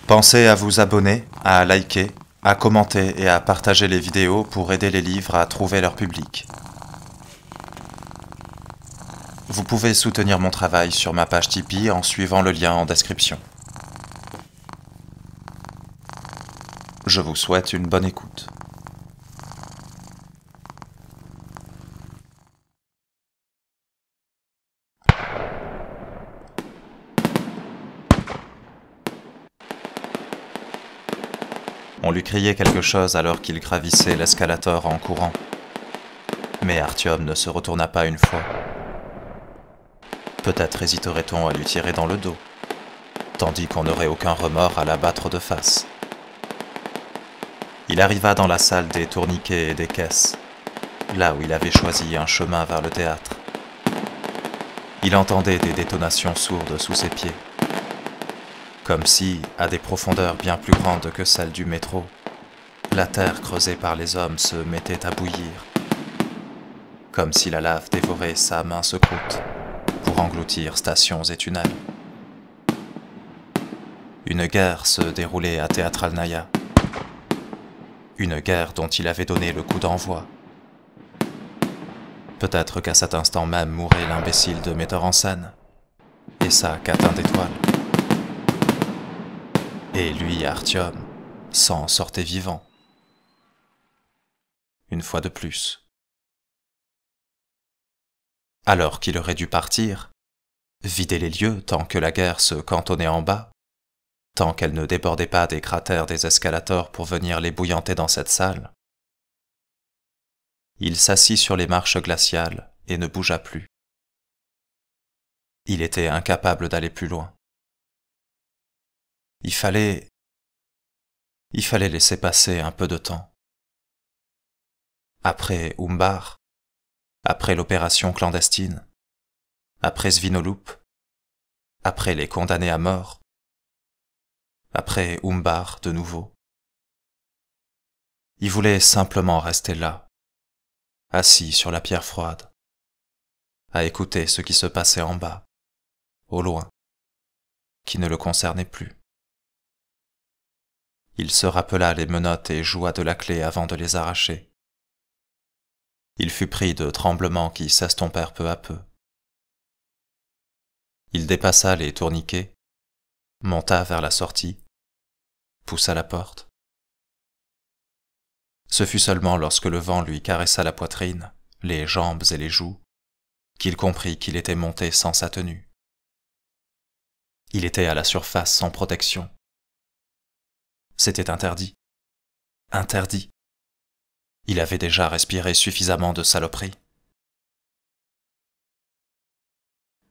Pensez à vous abonner, à liker, à commenter et à partager les vidéos pour aider les livres à trouver leur public. Vous pouvez soutenir mon travail sur ma page Tipeee en suivant le lien en description. Je vous souhaite une bonne écoute. On lui criait quelque chose alors qu'il gravissait l'escalator en courant. Mais Artyom ne se retourna pas une fois. Peut-être hésiterait-on à lui tirer dans le dos, tandis qu'on n'aurait aucun remords à l'abattre de face. Il arriva dans la salle des tourniquets et des caisses, là où il avait choisi un chemin vers le théâtre. Il entendait des détonations sourdes sous ses pieds, comme si, à des profondeurs bien plus grandes que celles du métro, la terre creusée par les hommes se mettait à bouillir, comme si la lave dévorait sa mince croûte pour engloutir stations et tunnels. Une guerre se déroulait à Teatralnaïa, une guerre dont il avait donné le coup d'envoi. Peut-être qu'à cet instant même mourait l'imbécile de metteur en scène, et sa catin d'étoiles. Et lui, Artyom, s'en sortait vivant. Une fois de plus. Alors qu'il aurait dû partir, vider les lieux tant que la guerre se cantonnait en bas, tant qu'elle ne débordait pas des cratères des escalators pour venir les bouillanter dans cette salle, il s'assit sur les marches glaciales et ne bougea plus. Il était incapable d'aller plus loin. Il fallait laisser passer un peu de temps. Après Umbar, après l'opération clandestine, après Svinolup, après les condamnés à mort, après Umbar de nouveau. Il voulait simplement rester là, assis sur la pierre froide, à écouter ce qui se passait en bas, au loin, qui ne le concernait plus. Il se rappela les menottes et joua de la clé avant de les arracher. Il fut pris de tremblements qui s'estompèrent peu à peu. Il dépassa les tourniquets, monta vers la sortie, poussa la porte. Ce fut seulement lorsque le vent lui caressa la poitrine, les jambes et les joues, qu'il comprit qu'il était monté sans sa tenue. Il était à la surface sans protection. C'était interdit. Interdit. Il avait déjà respiré suffisamment de saloperies.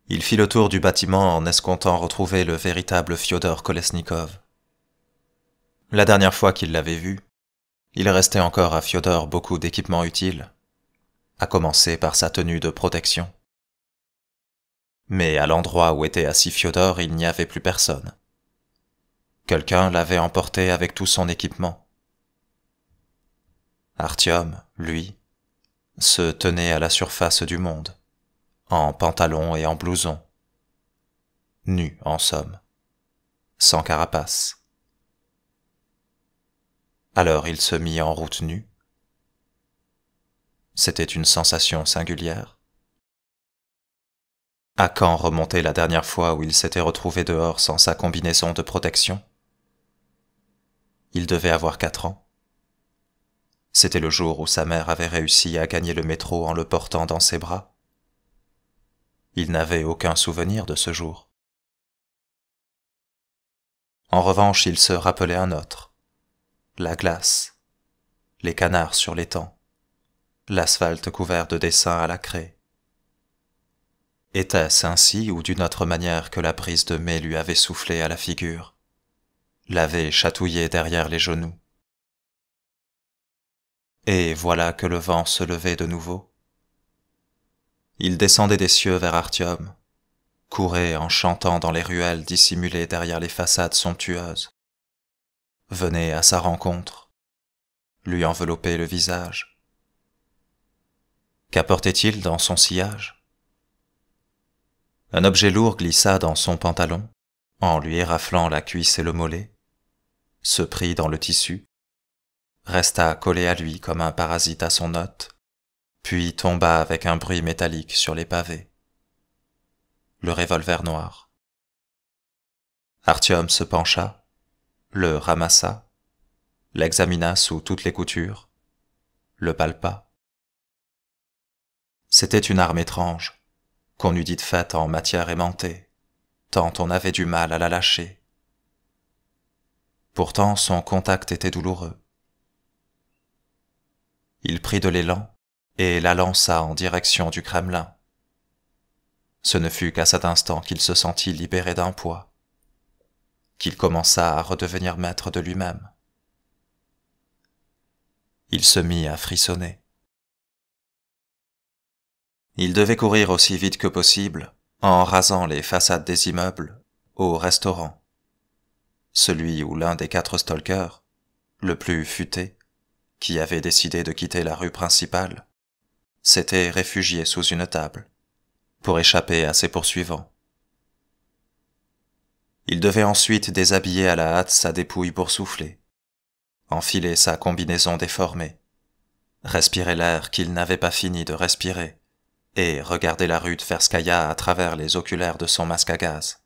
Il fit le tour du bâtiment en escomptant retrouver le véritable Fyodor Kolesnikov. La dernière fois qu'il l'avait vu, il restait encore à Fyodor beaucoup d'équipements utiles, à commencer par sa tenue de protection. Mais à l'endroit où était assis Fyodor, il n'y avait plus personne. Quelqu'un l'avait emporté avec tout son équipement. Artyom, lui, se tenait à la surface du monde, en pantalon et en blouson, nu en somme, sans carapace. Alors il se mit en route nu. C'était une sensation singulière. À quand remonter la dernière fois où il s'était retrouvé dehors sans sa combinaison de protection? Il devait avoir 4 ans. C'était le jour où sa mère avait réussi à gagner le métro en le portant dans ses bras. Il n'avait aucun souvenir de ce jour. En revanche, il se rappelait un autre. La glace, les canards sur l'étang, l'asphalte couvert de dessins à la craie. Était-ce ainsi ou d'une autre manière que la brise de mai lui avait soufflé à la figure, l'avait chatouillé derrière les genoux? Et voilà que le vent se levait de nouveau. Il descendait des cieux vers Artyom, courait en chantant dans les ruelles dissimulées derrière les façades somptueuses, venait à sa rencontre, lui enveloppait le visage. Qu'apportait-il dans son sillage? Un objet lourd glissa dans son pantalon, en lui éraflant la cuisse et le mollet, se prit dans le tissu, resta collé à lui comme un parasite à son hôte, puis tomba avec un bruit métallique sur les pavés. Le revolver noir. Artyom se pencha, le ramassa, l'examina sous toutes les coutures, le palpa. C'était une arme étrange, qu'on eût dite faite en matière aimantée, tant on avait du mal à la lâcher. Pourtant son contact était douloureux. Il prit de l'élan et la lança en direction du Kremlin. Ce ne fut qu'à cet instant qu'il se sentit libéré d'un poids, qu'il commença à redevenir maître de lui-même. Il se mit à frissonner. Il devait courir aussi vite que possible, en rasant les façades des immeubles, au restaurant, celui où l'un des 4 stalkers, le plus futé, qui avait décidé de quitter la rue principale, s'était réfugié sous une table, pour échapper à ses poursuivants. Il devait ensuite déshabiller à la hâte sa dépouille boursouflée, enfiler sa combinaison déformée, respirer l'air qu'il n'avait pas fini de respirer, et regarder la rue Tverskaya à travers les oculaires de son masque à gaz.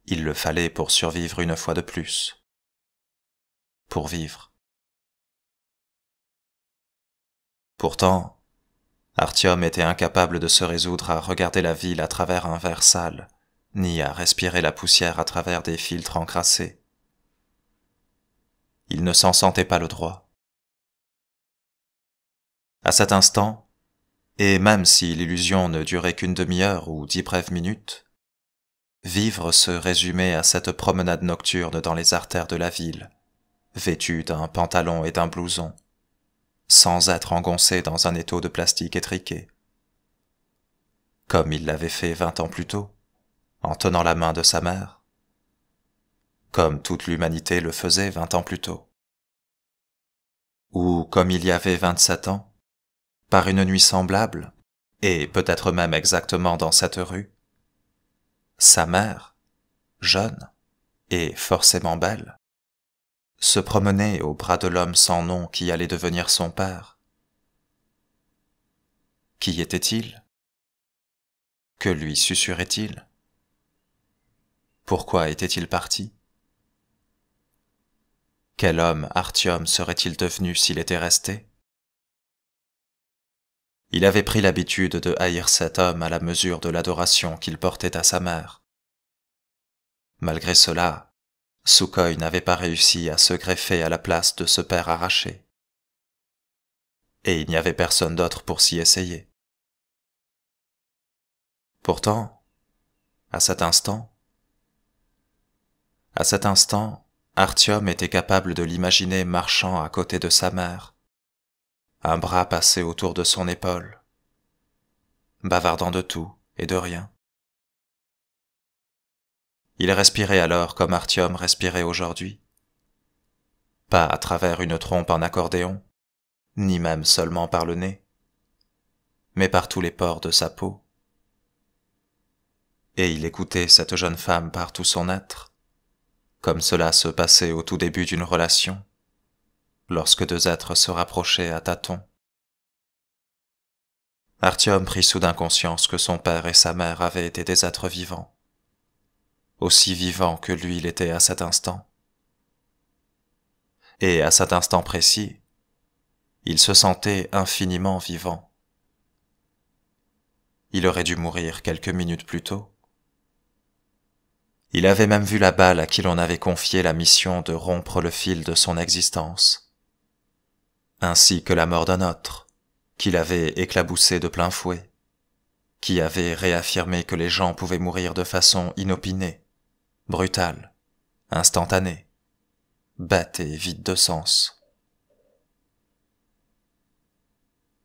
Il le fallait pour survivre une fois de plus. Pour vivre. Pourtant, Artyom était incapable de se résoudre à regarder la ville à travers un verre sale, ni à respirer la poussière à travers des filtres encrassés. Il ne s'en sentait pas le droit. À cet instant, et même si l'illusion ne durait qu'une demi-heure ou 10 brèves minutes, vivre se résumait à cette promenade nocturne dans les artères de la ville, vêtu d'un pantalon et d'un blouson, sans être engoncé dans un étau de plastique étriqué, comme il l'avait fait 20 ans plus tôt, en tenant la main de sa mère, comme toute l'humanité le faisait 20 ans plus tôt, ou comme il y avait 27 ans, par une nuit semblable, et peut-être même exactement dans cette rue, sa mère, jeune et forcément belle, se promenait au bras de l'homme sans nom qui allait devenir son père. Qui était-il? Que lui susurrait-il? Pourquoi était-il parti? Quel homme Artyom serait-il devenu s'il était resté? Il avait pris l'habitude de haïr cet homme à la mesure de l'adoration qu'il portait à sa mère. Malgré cela, Sukhoi n'avait pas réussi à se greffer à la place de ce père arraché. Et il n'y avait personne d'autre pour s'y essayer. Pourtant, à cet instant, Artyom était capable de l'imaginer marchant à côté de sa mère, un bras passé autour de son épaule, bavardant de tout et de rien. Il respirait alors comme Artyom respirait aujourd'hui, pas à travers une trompe en accordéon, ni même seulement par le nez, mais par tous les pores de sa peau. Et il écoutait cette jeune femme par tout son être, comme cela se passait au tout début d'une relation, lorsque 2 êtres se rapprochaient à tâtons. Artyom prit soudain conscience que son père et sa mère avaient été des êtres vivants, aussi vivants que lui l'était à cet instant. Et à cet instant précis, il se sentait infiniment vivant. Il aurait dû mourir quelques minutes plus tôt. Il avait même vu la balle à qui l'on avait confié la mission de rompre le fil de son existence, ainsi que la mort d'un autre, qui l'avait éclaboussé de plein fouet, qui avait réaffirmé que les gens pouvaient mourir de façon inopinée, brutale, instantanée, bête et vide de sens.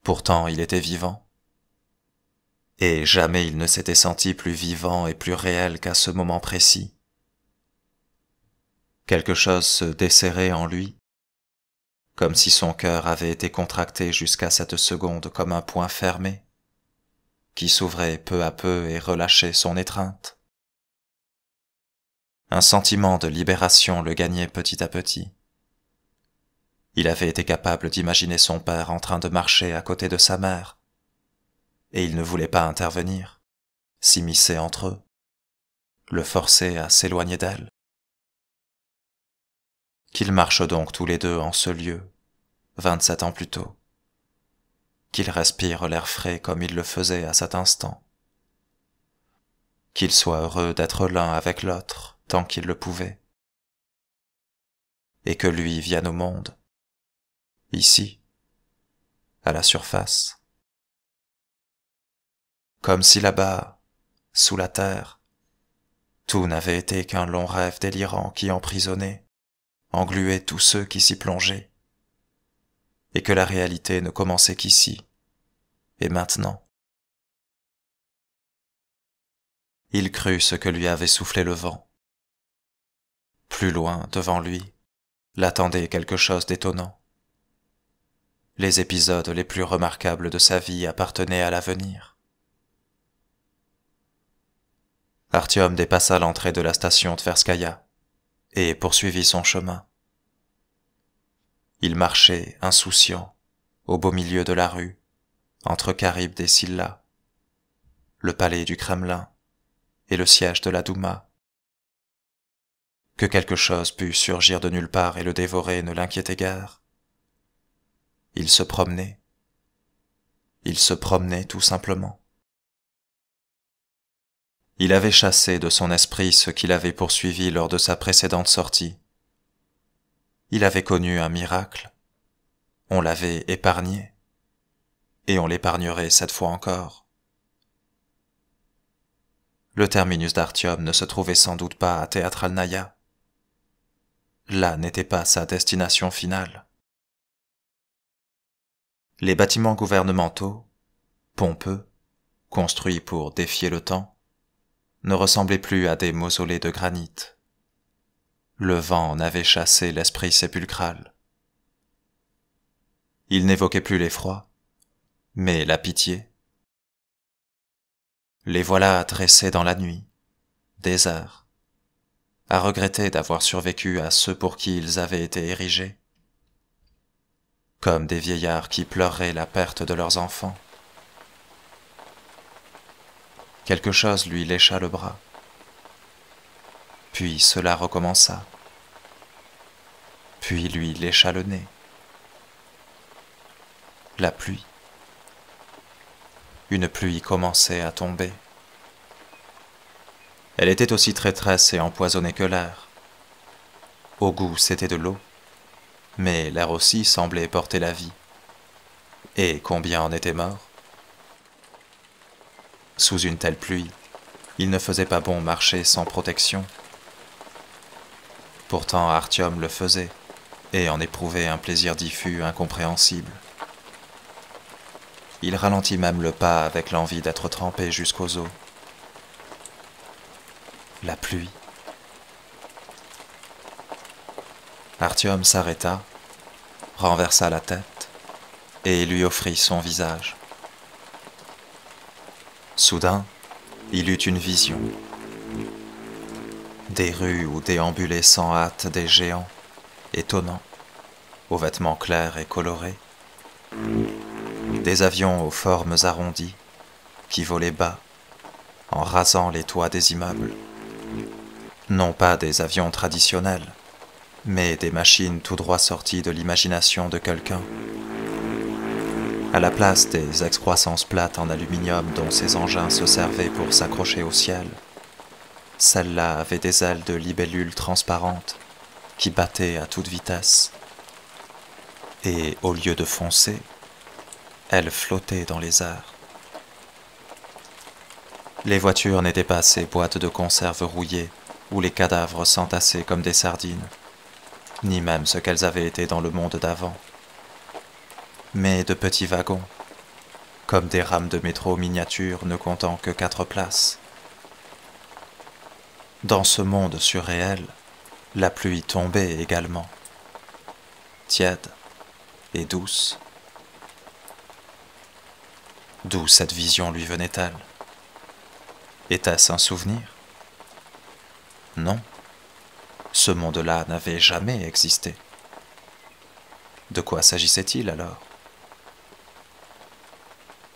Pourtant il était vivant, et jamais il ne s'était senti plus vivant et plus réel qu'à ce moment précis. Quelque chose se desserrait en lui, comme si son cœur avait été contracté jusqu'à cette seconde comme un poing fermé, qui s'ouvrait peu à peu et relâchait son étreinte. Un sentiment de libération le gagnait petit à petit. Il avait été capable d'imaginer son père en train de marcher à côté de sa mère, et il ne voulait pas intervenir, s'immiscer entre eux, le forcer à s'éloigner d'elle. Qu'ils marchent donc tous les deux en ce lieu, 27 ans plus tôt. Qu'ils respirent l'air frais comme ils le faisaient à cet instant. Qu'ils soient heureux d'être l'un avec l'autre tant qu'ils le pouvaient. Et que lui vienne au monde, ici, à la surface. Comme si là-bas, sous la terre, tout n'avait été qu'un long rêve délirant qui emprisonnait, engluait tous ceux qui s'y plongeaient, et que la réalité ne commençait qu'ici, et maintenant. Il crut ce que lui avait soufflé le vent. Plus loin, devant lui, l'attendait quelque chose d'étonnant. Les épisodes les plus remarquables de sa vie appartenaient à l'avenir. Artyom dépassa l'entrée de la station Tverskaya et poursuivit son chemin. Il marchait, insouciant, au beau milieu de la rue, entre Charybde et Silla, le palais du Kremlin et le siège de la Douma. Que quelque chose pût surgir de nulle part et le dévorer ne l'inquiétait guère. Il se promenait tout simplement. Il avait chassé de son esprit ce qu'il avait poursuivi lors de sa précédente sortie. Il avait connu un miracle, on l'avait épargné, et on l'épargnerait cette fois encore. Le terminus d'Artyom ne se trouvait sans doute pas à Teatralnaya. Là n'était pas sa destination finale. Les bâtiments gouvernementaux, pompeux, construits pour défier le temps, ne ressemblaient plus à des mausolées de granit. Le vent en avait chassé l'esprit sépulcral. Il n'évoquait plus l'effroi, mais la pitié. Les voilà dressés dans la nuit, déserts, à regretter d'avoir survécu à ceux pour qui ils avaient été érigés, comme des vieillards qui pleureraient la perte de leurs enfants. Quelque chose lui lécha le bras. Puis cela recommença. Puis lui lécha le nez. La pluie. Une pluie commençait à tomber. Elle était aussi traîtresse et empoisonnée que l'air. Au goût, c'était de l'eau, mais l'air aussi semblait porter la vie. Et combien en étaient morts? Sous une telle pluie, il ne faisait pas bon marcher sans protection. Pourtant Artyom le faisait, et en éprouvait un plaisir diffus incompréhensible. Il ralentit même le pas avec l'envie d'être trempé jusqu'aux os. La pluie. Artyom s'arrêta, renversa la tête, et lui offrit son visage. Soudain, il eut une vision. Des rues où déambulaient sans hâte des géants, étonnants, aux vêtements clairs et colorés. Des avions aux formes arrondies, qui volaient bas, en rasant les toits des immeubles. Non pas des avions traditionnels, mais des machines tout droit sorties de l'imagination de quelqu'un. À la place des excroissances plates en aluminium dont ces engins se servaient pour s'accrocher au ciel, celles-là avaient des ailes de libellules transparentes qui battaient à toute vitesse. Et au lieu de foncer, elles flottaient dans les airs. Les voitures n'étaient pas ces boîtes de conserve rouillées où les cadavres s'entassaient comme des sardines, ni même ce qu'elles avaient été dans le monde d'avant, mais de petits wagons, comme des rames de métro miniatures ne comptant que 4 places. Dans ce monde surréel, la pluie tombait également, tiède et douce. D'où cette vision lui venait-elle? Était-ce un souvenir? Non, Ce monde-là n'avait jamais existé. De quoi s'agissait-il alors?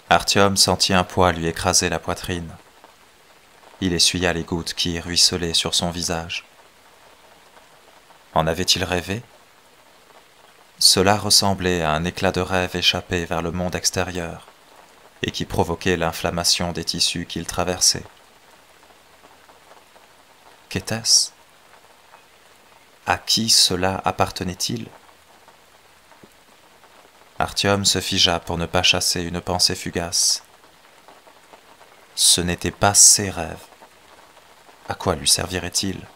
Artyom sentit un poids lui écraser la poitrine. Il essuya les gouttes qui ruisselaient sur son visage. En avait-il rêvé? Cela ressemblait à un éclat de rêve échappé vers le monde extérieur et qui provoquait l'inflammation des tissus qu'il traversait. Qu'était-ce? À qui cela appartenait-il? Artyom se figea pour ne pas chasser une pensée fugace. Ce n'étaient pas ses rêves. À quoi lui servirait-il?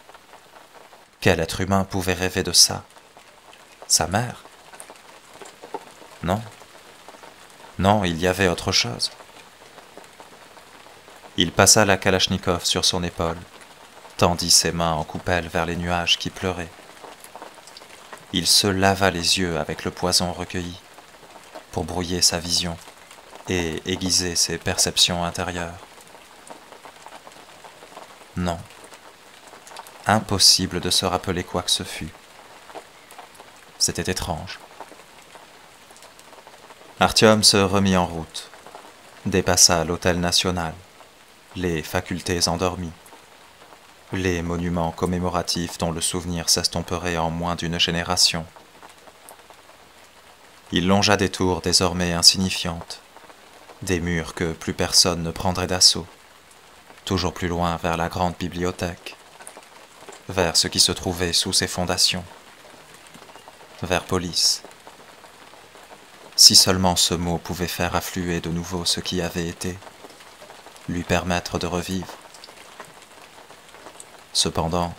Quel être humain pouvait rêver de ça? Sa mère? Non. Non, il y avait autre chose. Il passa la Kalachnikov sur son épaule, tendit ses mains en coupelle vers les nuages qui pleuraient. Il se lava les yeux avec le poison recueilli, pour brouiller sa vision et aiguiser ses perceptions intérieures. Non. Impossible de se rappeler quoi que ce fût. C'était étrange. Artyom se remit en route, dépassa l'hôtel national, les facultés endormies, les monuments commémoratifs dont le souvenir s'estomperait en moins d'une génération. Il longea des tours désormais insignifiantes, des murs que plus personne ne prendrait d'assaut, toujours plus loin vers la grande bibliothèque, vers ce qui se trouvait sous ses fondations, vers Police. Si seulement ce mot pouvait faire affluer de nouveau ce qui avait été, lui permettre de revivre. Cependant,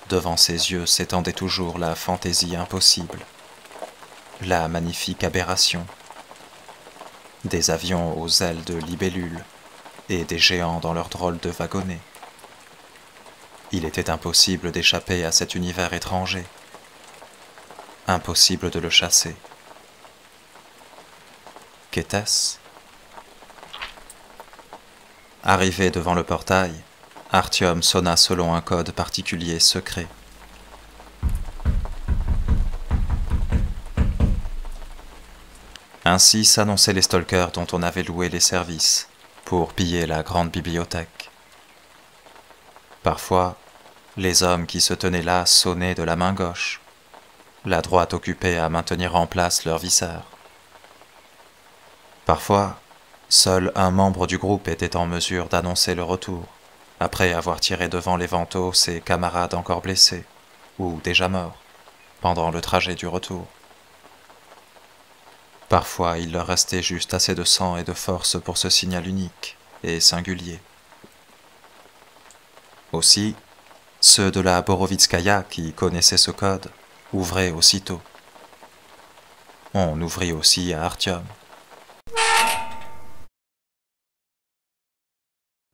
devant ses yeux s'étendait toujours la fantaisie impossible, la magnifique aberration, des avions aux ailes de libellules et des géants dans leurs drôles de wagonnets. Il était impossible d'échapper à cet univers étranger, impossible de le chasser. Qu'était-ce? Arrivé devant le portail, Artyom sonna selon un code particulier secret. Ainsi s'annonçaient les stalkers dont on avait loué les services pour piller la grande bibliothèque. Parfois, les hommes qui se tenaient là sonnaient de la main gauche, la droite occupée à maintenir en place leurs viseurs. Parfois, seul un membre du groupe était en mesure d'annoncer le retour, après avoir tiré devant les vantaux ses camarades encore blessés, ou déjà morts, pendant le trajet du retour. Parfois, il leur restait juste assez de sang et de force pour ce signal unique et singulier. Aussi, ceux de la Borovitskaya qui connaissaient ce code ouvraient aussitôt. On ouvrit aussi à Artyom.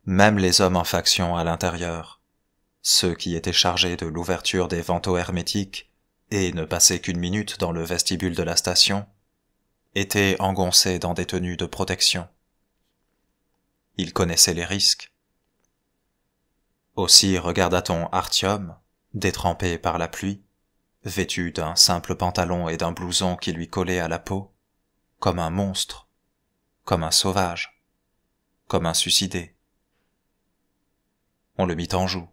Même les hommes en faction à l'intérieur, ceux qui étaient chargés de l'ouverture des vantaux hermétiques et ne passaient qu'une minute dans le vestibule de la station, étaient engoncés dans des tenues de protection. Ils connaissaient les risques. Aussi regarda-t-on Artyom, détrempé par la pluie, vêtu d'un simple pantalon et d'un blouson qui lui collait à la peau, comme un monstre, comme un sauvage, comme un suicidé. On le mit en joue,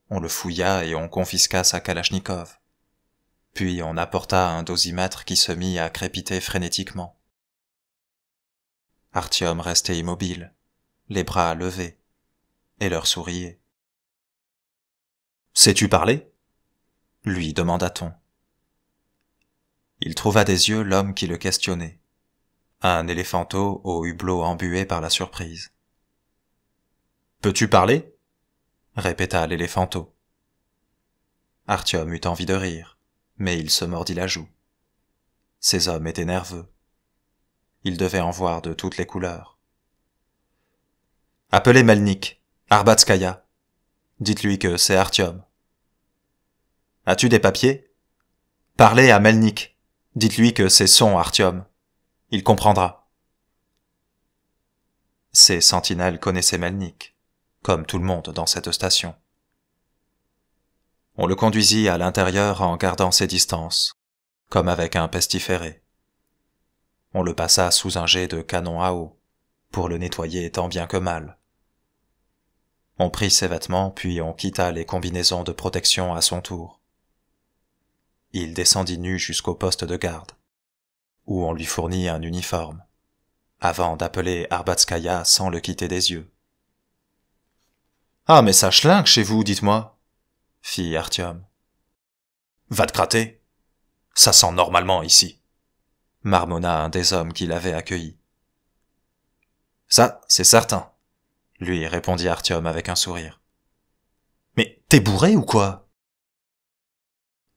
on le fouilla et on confisqua sa Kalachnikov. Puis on apporta un dosimètre qui se mit à crépiter frénétiquement. Artyom restait immobile, les bras levés, et leur souriait. « Sais-tu parler » lui demanda-t-on. Il trouva des yeux l'homme qui le questionnait, un éléphanteau au hublot embué par la surprise. « Peux-tu parler » répéta l'éléphanteau. Artyom eut envie de rire, mais il se mordit la joue. Ces hommes étaient nerveux. Il devait en voir de toutes les couleurs. « Appelez Melnik, Arbatskaya. Dites-lui que c'est Artyom. »« As-tu des papiers ? Parlez à Melnik. Dites-lui que c'est son Artyom. Il comprendra. » Ces sentinelles connaissaient Melnik, comme tout le monde dans cette station. On le conduisit à l'intérieur en gardant ses distances, comme avec un pestiféré. On le passa sous un jet de canon à eau, pour le nettoyer tant bien que mal. On prit ses vêtements, puis on quitta les combinaisons de protection à son tour. Il descendit nu jusqu'au poste de garde, où on lui fournit un uniforme, avant d'appeler Arbatskaya sans le quitter des yeux. « Ah, mais ça schlingue chez vous, dites-moi » fit Artyom. « Va te gratter. Ça sent normalement ici » marmonna un des hommes qui l'avait accueilli. « Ça, c'est certain » lui répondit Artyom avec un sourire. « Mais t'es bourré ou quoi ?»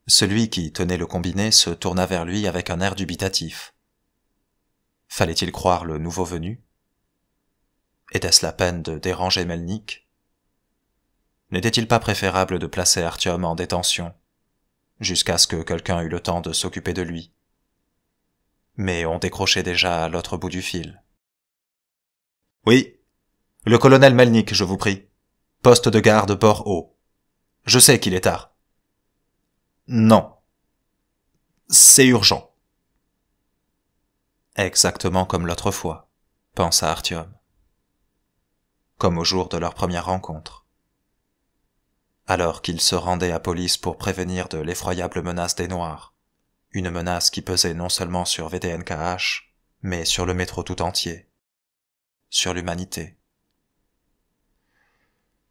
Celui qui tenait le combiné se tourna vers lui avec un air dubitatif. Fallait-il croire le nouveau venu? Était-ce la peine de déranger Melnik? N'était-il pas préférable de placer Artyom en détention, jusqu'à ce que quelqu'un eût le temps de s'occuper de lui? Mais on décrochait déjà à l'autre bout du fil. « Oui, le colonel Melnik, je vous prie. Poste de garde Port-Haut. Je sais qu'il est tard. »« Non. C'est urgent. » Exactement comme l'autre fois, pensa Artyom. Comme au jour de leur première rencontre. Alors qu'il se rendait à Police pour prévenir de l'effroyable menace des Noirs, une menace qui pesait non seulement sur VDNKH, mais sur le métro tout entier, sur l'humanité.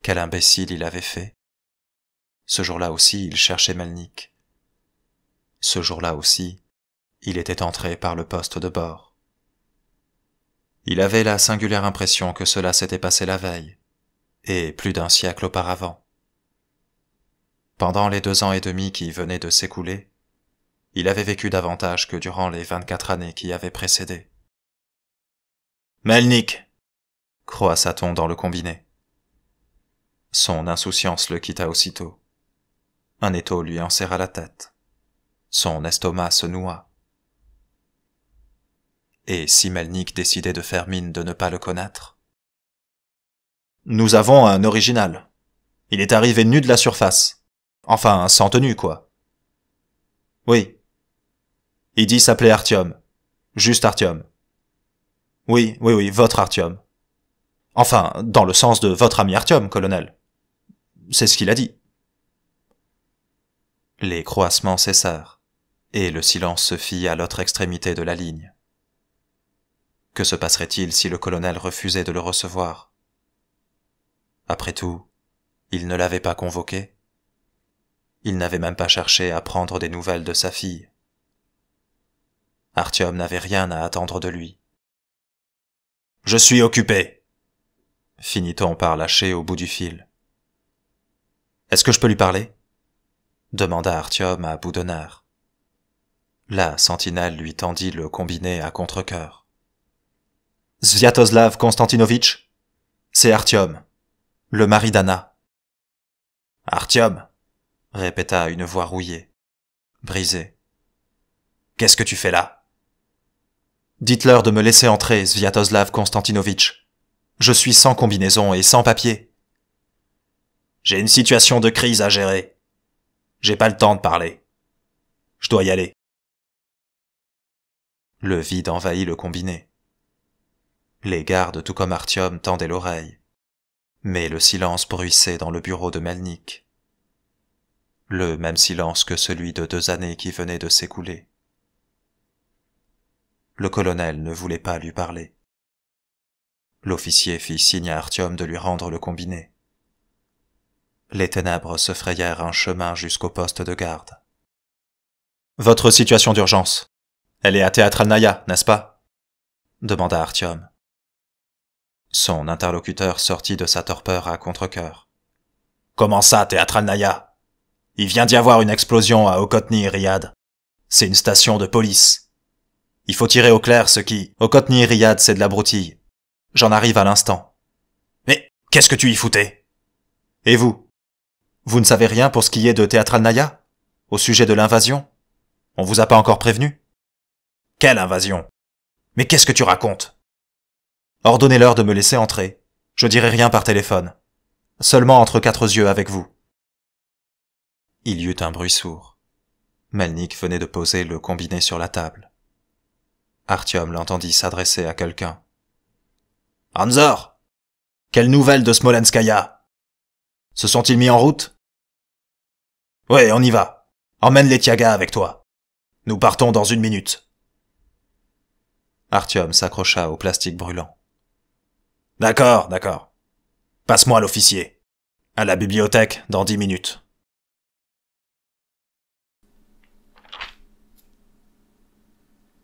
Quel imbécile il avait fait. Ce jour-là aussi, il cherchait Melnik. Ce jour-là aussi, il était entré par le poste de bord. Il avait la singulière impression que cela s'était passé la veille, et plus d'un siècle auparavant. Pendant les 2 ans et demi qui venaient de s'écouler, il avait vécu davantage que durant les 24 années qui avaient précédé. « Melnik !» croassa-t-on dans le combiné. Son insouciance le quitta aussitôt. Un étau lui enserra la tête. Son estomac se noua. Et si Melnik décidait de faire mine de ne pas le connaître? « Nous avons un original. Il est arrivé nu de la surface. Enfin, sans tenue, quoi. »« Oui. Il dit s'appeler Artyom. Juste Artyom. »« Oui, votre Artyom. Enfin, dans le sens de votre ami Artyom, colonel. C'est ce qu'il a dit. » Les croassements cessèrent, et le silence se fit à l'autre extrémité de la ligne. Que se passerait-il si le colonel refusait de le recevoir? Après tout, il ne l'avait pas convoqué. Il n'avait même pas cherché à prendre des nouvelles de sa fille. Artyom n'avait rien à attendre de lui. « Je suis occupé !» finit-on par lâcher au bout du fil. « Est-ce que je peux lui parler ?» demanda Artyom à bout de nerfs. La sentinelle lui tendit le combiné à contre-cœur. « Sviatoslav Konstantinovitch, c'est Artyom, le mari d'Anna. »« Artyom !» répéta une voix rouillée, brisée. « Qu'est-ce que tu fais là ?»« Dites-leur de me laisser entrer, Sviatoslav Konstantinovitch. Je suis sans combinaison et sans papier. »« J'ai une situation de crise à gérer. J'ai pas le temps de parler. Je dois y aller. » Le vide envahit le combiné. Les gardes, tout comme Artyom, tendaient l'oreille. Mais le silence bruissait dans le bureau de Melnik. Le même silence que celui de 2 années qui venaient de s'écouler. Le colonel ne voulait pas lui parler. L'officier fit signe à Artyom de lui rendre le combiné. Les ténèbres se frayèrent un chemin jusqu'au poste de garde. « Votre situation d'urgence, elle est à Teatralnaya, n'est-ce pas ?» demanda Artyom. Son interlocuteur sortit de sa torpeur à contre-cœur. « Comment ça, Teatralnaya ? Il vient d'y avoir une explosion à Okotny, Riyad. C'est une station de police. Il faut tirer au clair ce qui... Okotny, Riyad, c'est de la broutille. J'en arrive à l'instant. »« Mais qu'est-ce que tu y foutais ?»« Et vous ? Vous ne savez rien pour ce qui est de Teatralnaya ? Au sujet de l'invasion ? On vous a pas encore prévenu ? » ?»« Quelle invasion ? Mais qu'est-ce que tu racontes ? » ?»« Ordonnez-leur de me laisser entrer. Je dirai rien par téléphone. Seulement entre 4 yeux avec vous. » Il y eut un bruit sourd. Melnik venait de poser le combiné sur la table. Artyom l'entendit s'adresser à quelqu'un. « Anzor! Quelles nouvelles de Smolenskaya? Se sont-ils mis en route? »« Ouais, on y va. Emmène les Tiagas avec toi. Nous partons dans 1 minute. » Artyom s'accrocha au plastique brûlant. « D'accord, d'accord. Passe-moi l'officier. À la bibliothèque dans 10 minutes. »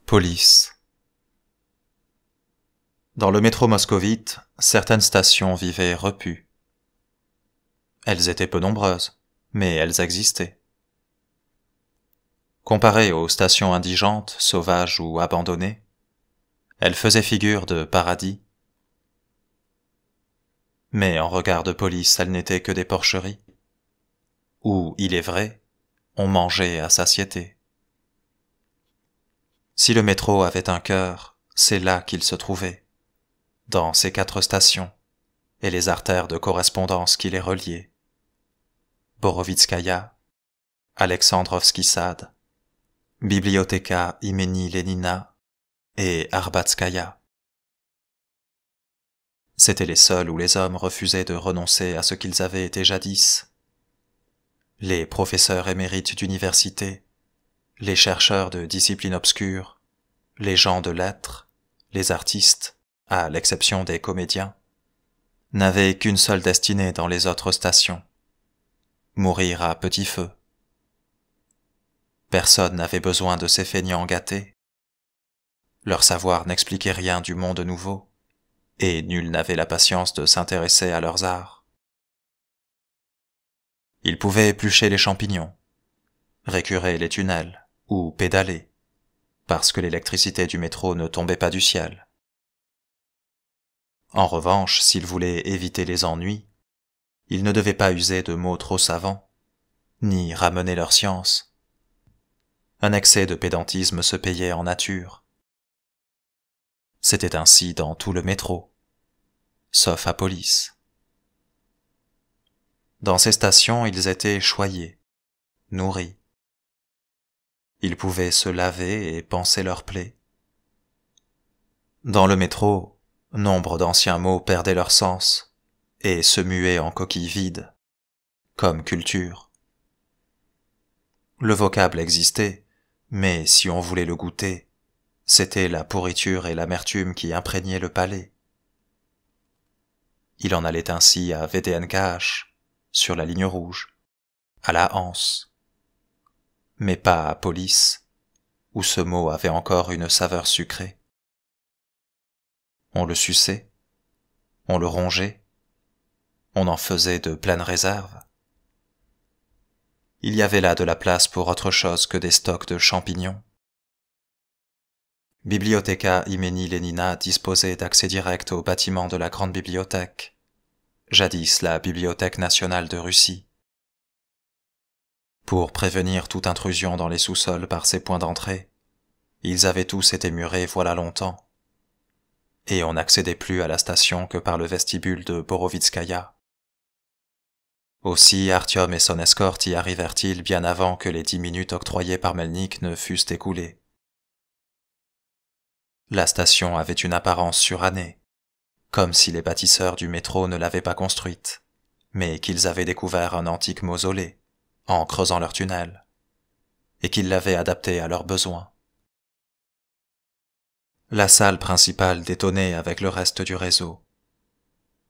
Police. Dans le métro moscovite, certaines stations vivaient repues. Elles étaient peu nombreuses, mais elles existaient. Comparées aux stations indigentes, sauvages ou abandonnées, elles faisaient figure de paradis. Mais en regard de police, elles n'étaient que des porcheries, où, il est vrai, on mangeait à satiété. Si le métro avait un cœur, c'est là qu'il se trouvait, dans ces 4 stations et les artères de correspondance qui les reliaient. Borovitskaya, Alexandrovski Sad, Biblioteka imeni Lenina et Arbatskaya. C'étaient les seuls où les hommes refusaient de renoncer à ce qu'ils avaient été jadis. Les professeurs émérites d'université, les chercheurs de disciplines obscures, les gens de lettres, les artistes, à l'exception des comédiens, n'avaient qu'une seule destinée dans les autres stations: mourir à petit feu. Personne n'avait besoin de ces feignants gâtés. Leur savoir n'expliquait rien du monde nouveau, et nul n'avait la patience de s'intéresser à leurs arts. Ils pouvaient éplucher les champignons, récurer les tunnels, ou pédaler, parce que l'électricité du métro ne tombait pas du ciel. En revanche, s'ils voulaient éviter les ennuis, ils ne devaient pas user de mots trop savants, ni ramener leur science. Un excès de pédantisme se payait en nature. C'était ainsi dans tout le métro, sauf à Police. Dans ces stations, ils étaient choyés, nourris. Ils pouvaient se laver et panser leurs plaies. Dans le métro, nombre d'anciens mots perdaient leur sens et se muaient en coquilles vides, comme culture. Le vocable existait, mais si on voulait le goûter, c'était la pourriture et l'amertume qui imprégnaient le palais. Il en allait ainsi à VDNKH, sur la ligne rouge, à la Hanse, mais pas à Police, où ce mot avait encore une saveur sucrée. On le suçait, on le rongeait, on en faisait de pleines réserves. Il y avait là de la place pour autre chose que des stocks de champignons. Biblioteka imeni Lenina disposait d'accès direct au bâtiment de la grande bibliothèque, jadis la Bibliothèque nationale de Russie. Pour prévenir toute intrusion dans les sous-sols par ces points d'entrée, ils avaient tous été murés voilà longtemps, et on n'accédait plus à la station que par le vestibule de Borovitskaya. Aussi Artyom et son escorte y arrivèrent-ils bien avant que les 10 minutes octroyées par Melnik ne fussent écoulées. La station avait une apparence surannée, comme si les bâtisseurs du métro ne l'avaient pas construite, mais qu'ils avaient découvert un antique mausolée, en creusant leur tunnel, et qu'ils l'avaient adapté à leurs besoins. La salle principale détonnait avec le reste du réseau.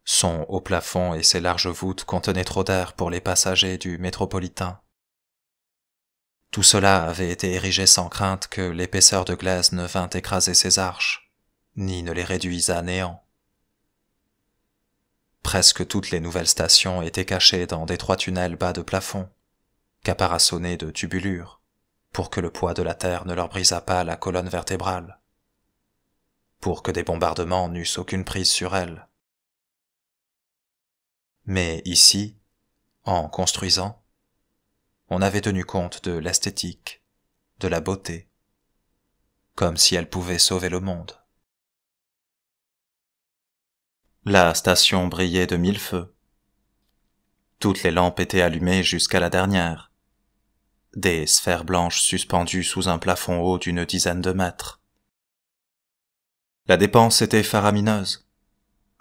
Son haut plafond et ses larges voûtes contenaient trop d'air pour les passagers du métropolitain. Tout cela avait été érigé sans crainte que l'épaisseur de glaise ne vînt écraser ses arches, ni ne les réduise à néant. Presque toutes les nouvelles stations étaient cachées dans d'étroits tunnels bas de plafond, caparaçonnés de tubulures, pour que le poids de la terre ne leur brisât pas la colonne vertébrale, pour que des bombardements n'eussent aucune prise sur elles. Mais ici, en construisant, on avait tenu compte de l'esthétique, de la beauté, comme si elle pouvait sauver le monde. La station brillait de 1000 feux. Toutes les lampes étaient allumées jusqu'à la dernière, des sphères blanches suspendues sous un plafond haut d'une dizaine de mètres. La dépense était faramineuse,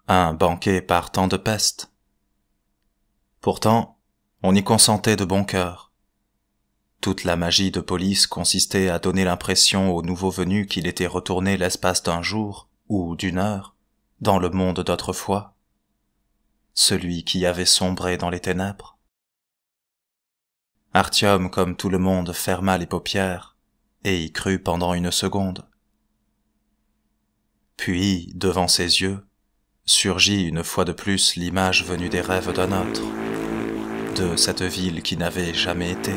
un banquet par temps de peste. Pourtant, on y consentait de bon cœur. Toute la magie de police consistait à donner l'impression aux nouveaux venus qu'il était retourné l'espace d'un jour ou d'une heure dans le monde d'autrefois, celui qui avait sombré dans les ténèbres. Artyom, comme tout le monde, ferma les paupières et y crut pendant une seconde. Puis, devant ses yeux, surgit une fois de plus l'image venue des rêves d'un autre, de cette ville qui n'avait jamais été.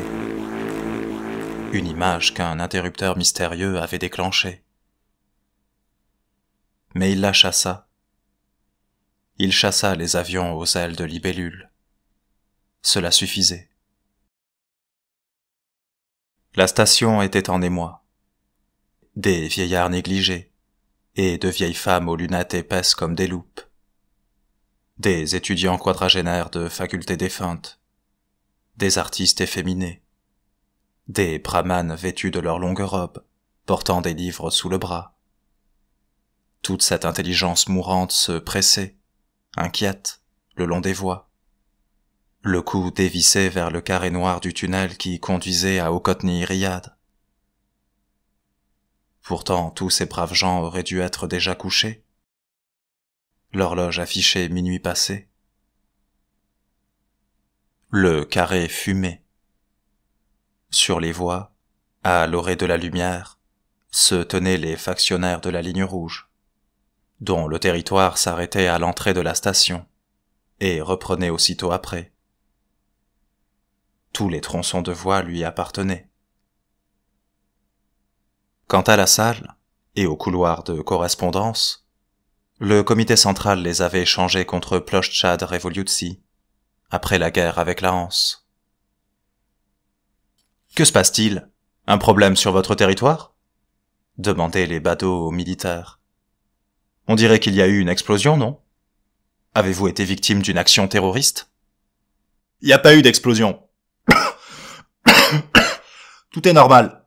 Une image qu'un interrupteur mystérieux avait déclenchée. Mais il la chassa. Il chassa les avions aux ailes de libellule. Cela suffisait. La station était en émoi. Des vieillards négligés et de vieilles femmes aux lunettes épaisses comme des loupes. Des étudiants quadragénaires de facultés défuntes. Des artistes efféminés. Des brahmanes vêtus de leurs longues robes, portant des livres sous le bras. Toute cette intelligence mourante se pressait, inquiète, le long des voies. Le cou dévissé vers le carré noir du tunnel qui conduisait à Okotny Riyad. Pourtant, tous ces braves gens auraient dû être déjà couchés. L'horloge affichait minuit passé. Le carré fumait. Sur les voies, à l'orée de la lumière, se tenaient les factionnaires de la ligne rouge, dont le territoire s'arrêtait à l'entrée de la station et reprenait aussitôt après. Tous les tronçons de voie lui appartenaient. Quant à la salle et au couloir de correspondance, le comité central les avait changés contre Plochtchad Revolutsi, après la guerre avec la Hanse. « Que se passe-t-il? Un problème sur votre territoire ?» demandaient les badauds aux militaires. « On dirait qu'il y a eu une explosion, non? Avez-vous été victime d'une action terroriste? »« Il n'y a pas eu d'explosion. Tout est normal.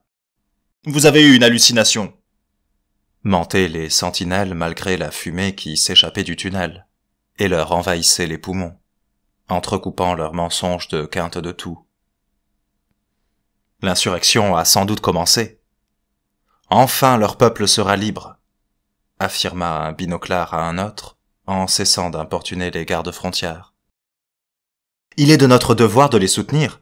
Vous avez eu une hallucination. » mentaient les sentinelles malgré la fumée qui s'échappait du tunnel et leur envahissait les poumons, entrecoupant leurs mensonges de quinte de toux. L'insurrection a sans doute commencé. Enfin leur peuple sera libre, affirma un binoclard à un autre, en cessant d'importuner les gardes-frontières. Il est de notre devoir de les soutenir,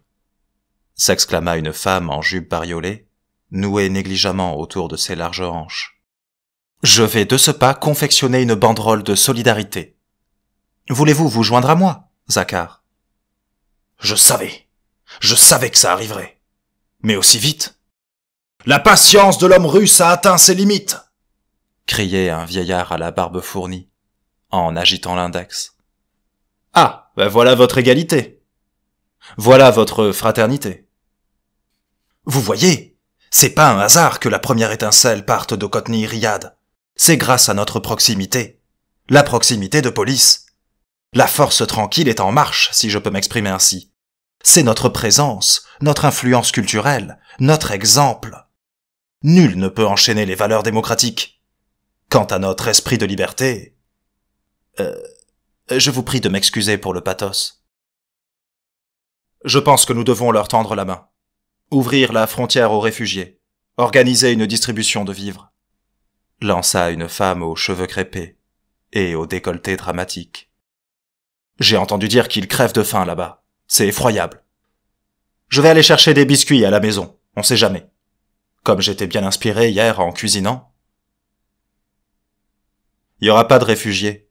s'exclama une femme en jupe bariolée, nouée négligemment autour de ses larges hanches. Je vais de ce pas confectionner une banderole de solidarité. Voulez-vous vous joindre à moi, Zakhar? Je savais que ça arriverait. Mais aussi vite. La patience de l'homme russe a atteint ses limites, criait un vieillard à la barbe fournie, en agitant l'index. Ah, ben voilà votre égalité. Voilà votre fraternité. Vous voyez, c'est pas un hasard que la première étincelle parte d'Okotny Riyad. C'est grâce à notre proximité. La proximité de police. La force tranquille est en marche, si je peux m'exprimer ainsi. C'est notre présence, notre influence culturelle, notre exemple. Nul ne peut enchaîner les valeurs démocratiques. Quant à notre esprit de liberté... je vous prie de m'excuser pour le pathos. Je pense que nous devons leur tendre la main. Ouvrir la frontière aux réfugiés. Organiser une distribution de vivres. Lança une femme aux cheveux crêpés et au décolleté dramatique. J'ai entendu dire qu'ils crèvent de faim là-bas. C'est effroyable. Je vais aller chercher des biscuits à la maison, on sait jamais. Comme j'étais bien inspiré hier en cuisinant. Il n'y aura pas de réfugiés,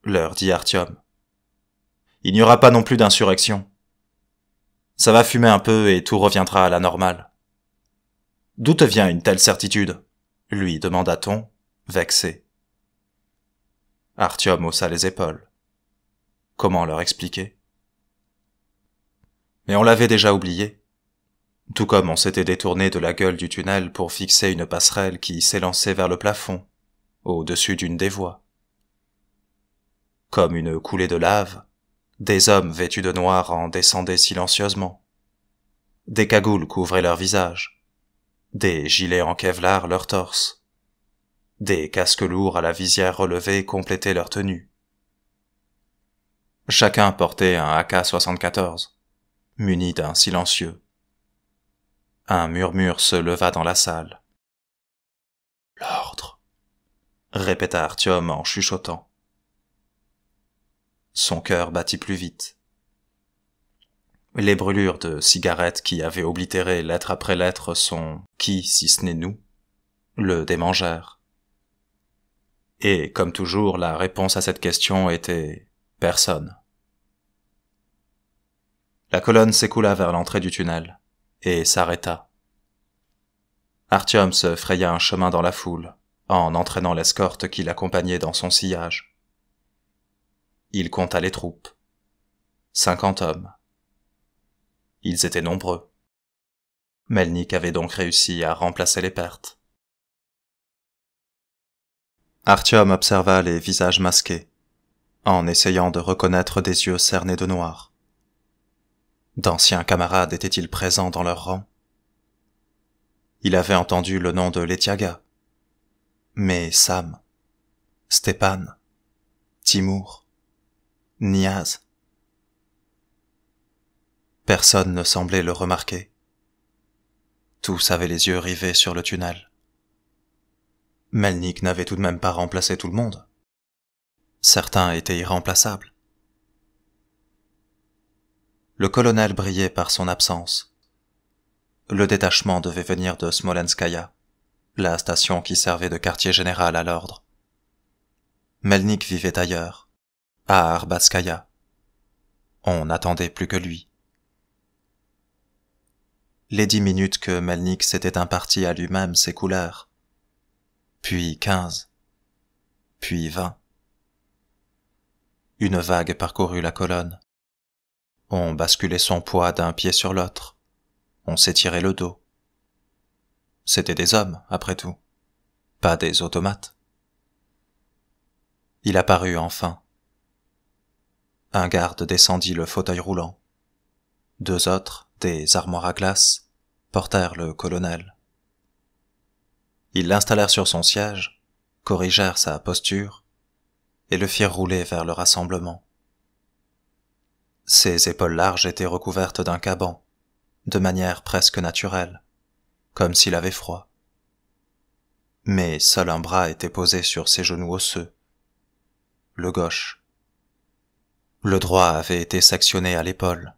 leur dit Artyom. Il n'y aura pas non plus d'insurrection. Ça va fumer un peu et tout reviendra à la normale. D'où te vient une telle certitude? Lui demanda-t-on, vexé. Artyom haussa les épaules. Comment leur expliquer? Mais on l'avait déjà oublié. Tout comme on s'était détourné de la gueule du tunnel pour fixer une passerelle qui s'élançait vers le plafond, au-dessus d'une des voies. Comme une coulée de lave, des hommes vêtus de noir en descendaient silencieusement. Des cagoules couvraient leurs visages, des gilets en kevlar leurs torses, des casques lourds à la visière relevée complétaient leur tenue. Chacun portait un AK-74, muni d'un silencieux. Un murmure se leva dans la salle. « L'ordre !» répéta Artyom en chuchotant. Son cœur battit plus vite. Les brûlures de cigarettes qui avaient oblitéré lettre après lettre son « qui, si ce n'est nous ?» le démangèrent. Et, comme toujours, la réponse à cette question était « personne ». La colonne s'écoula vers l'entrée du tunnel et s'arrêta. Artyom se fraya un chemin dans la foule, en entraînant l'escorte qui l'accompagnait dans son sillage. Il compta les troupes. 50 hommes. Ils étaient nombreux. Melnik avait donc réussi à remplacer les pertes. Artyom observa les visages masqués, en essayant de reconnaître des yeux cernés de noir. D'anciens camarades étaient-ils présents dans leur rang? Il avait entendu le nom de Letiaga, mais Sam, Stepan, Timour, Niaz. Personne ne semblait le remarquer. Tous avaient les yeux rivés sur le tunnel. Melnik n'avait tout de même pas remplacé tout le monde. Certains étaient irremplaçables. Le colonel brillait par son absence. Le détachement devait venir de Smolenskaya, la station qui servait de quartier général à l'ordre. Melnik vivait ailleurs, à Arbatskaya. On n'attendait plus que lui. Les 10 minutes que Melnik s'était imparti à lui-même s'écoulèrent, puis 15, puis 20. Une vague parcourut la colonne. On basculait son poids d'un pied sur l'autre. On s'étirait le dos. C'étaient des hommes, après tout, pas des automates. Il apparut enfin. Un garde descendit le fauteuil roulant. 2 autres, des armoires à glace, portèrent le colonel. Ils l'installèrent sur son siège, corrigèrent sa posture, et le firent rouler vers le rassemblement. Ses épaules larges étaient recouvertes d'un caban, de manière presque naturelle, comme s'il avait froid. Mais seul un bras était posé sur ses genoux osseux, le gauche. Le droit avait été sectionné à l'épaule,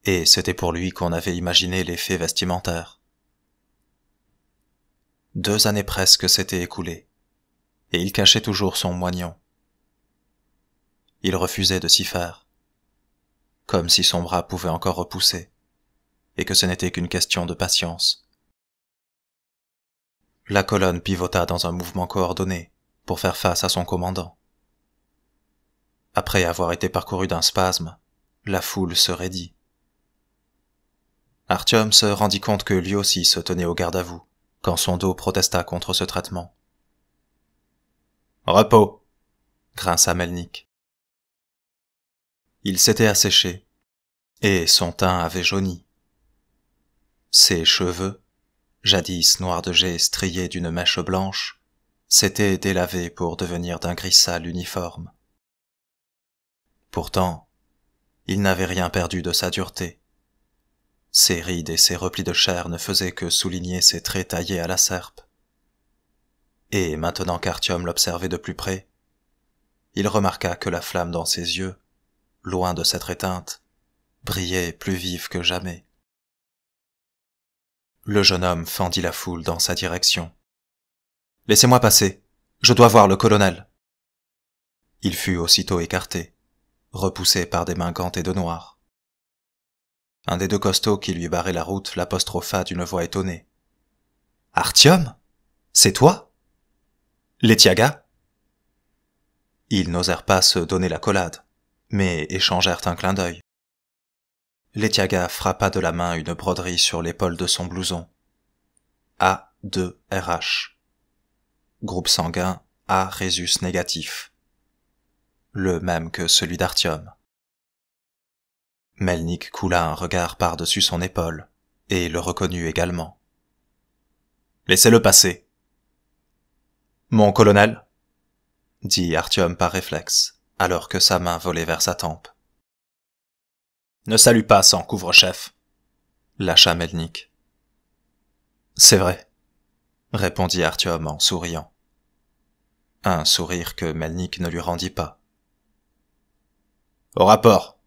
et c'était pour lui qu'on avait imaginé l'effet vestimentaire. 2 années presque s'étaient écoulées, et il cachait toujours son moignon. Il refusait de s'y faire, comme si son bras pouvait encore repousser, et que ce n'était qu'une question de patience. La colonne pivota dans un mouvement coordonné pour faire face à son commandant. Après avoir été parcourue d'un spasme, la foule se raidit. Artyom se rendit compte que lui aussi se tenait au garde-à-vous, quand son dos protesta contre ce traitement. « Repos !» grinça Melnik. Il s'était asséché, et son teint avait jauni. Ses cheveux, jadis noirs de jais striés d'une mèche blanche, s'étaient délavés pour devenir d'un gris sale uniforme. Pourtant, il n'avait rien perdu de sa dureté. Ses rides et ses replis de chair ne faisaient que souligner ses traits taillés à la serpe. Et maintenant qu'Artyom l'observait de plus près, il remarqua que la flamme dans ses yeux, loin de s'être éteinte, brillait plus vive que jamais. Le jeune homme fendit la foule dans sa direction. « Laissez-moi passer, je dois voir le colonel. » Il fut aussitôt écarté, repoussé par des mains gantées de noir. Un des 2 costauds qui lui barrait la route l'apostropha d'une voix étonnée. « Artyom ? C'est toi ? Letiaga ?» Ils n'osèrent pas se donner l'accolade, mais échangèrent un clin d'œil. Letiaga frappa de la main une broderie sur l'épaule de son blouson. A2RH. Groupe sanguin A Rhésus négatif. Le même que celui d'Artyom. Melnik coula un regard par-dessus son épaule, et le reconnut également. « Laissez-le passer. »« Mon colonel » dit Artyom par réflexe, alors que sa main volait vers sa tempe. « Ne salue pas sans couvre-chef » lâcha Melnik. « C'est vrai » répondit Artyom en souriant. Un sourire que Melnik ne lui rendit pas. « Au rapport.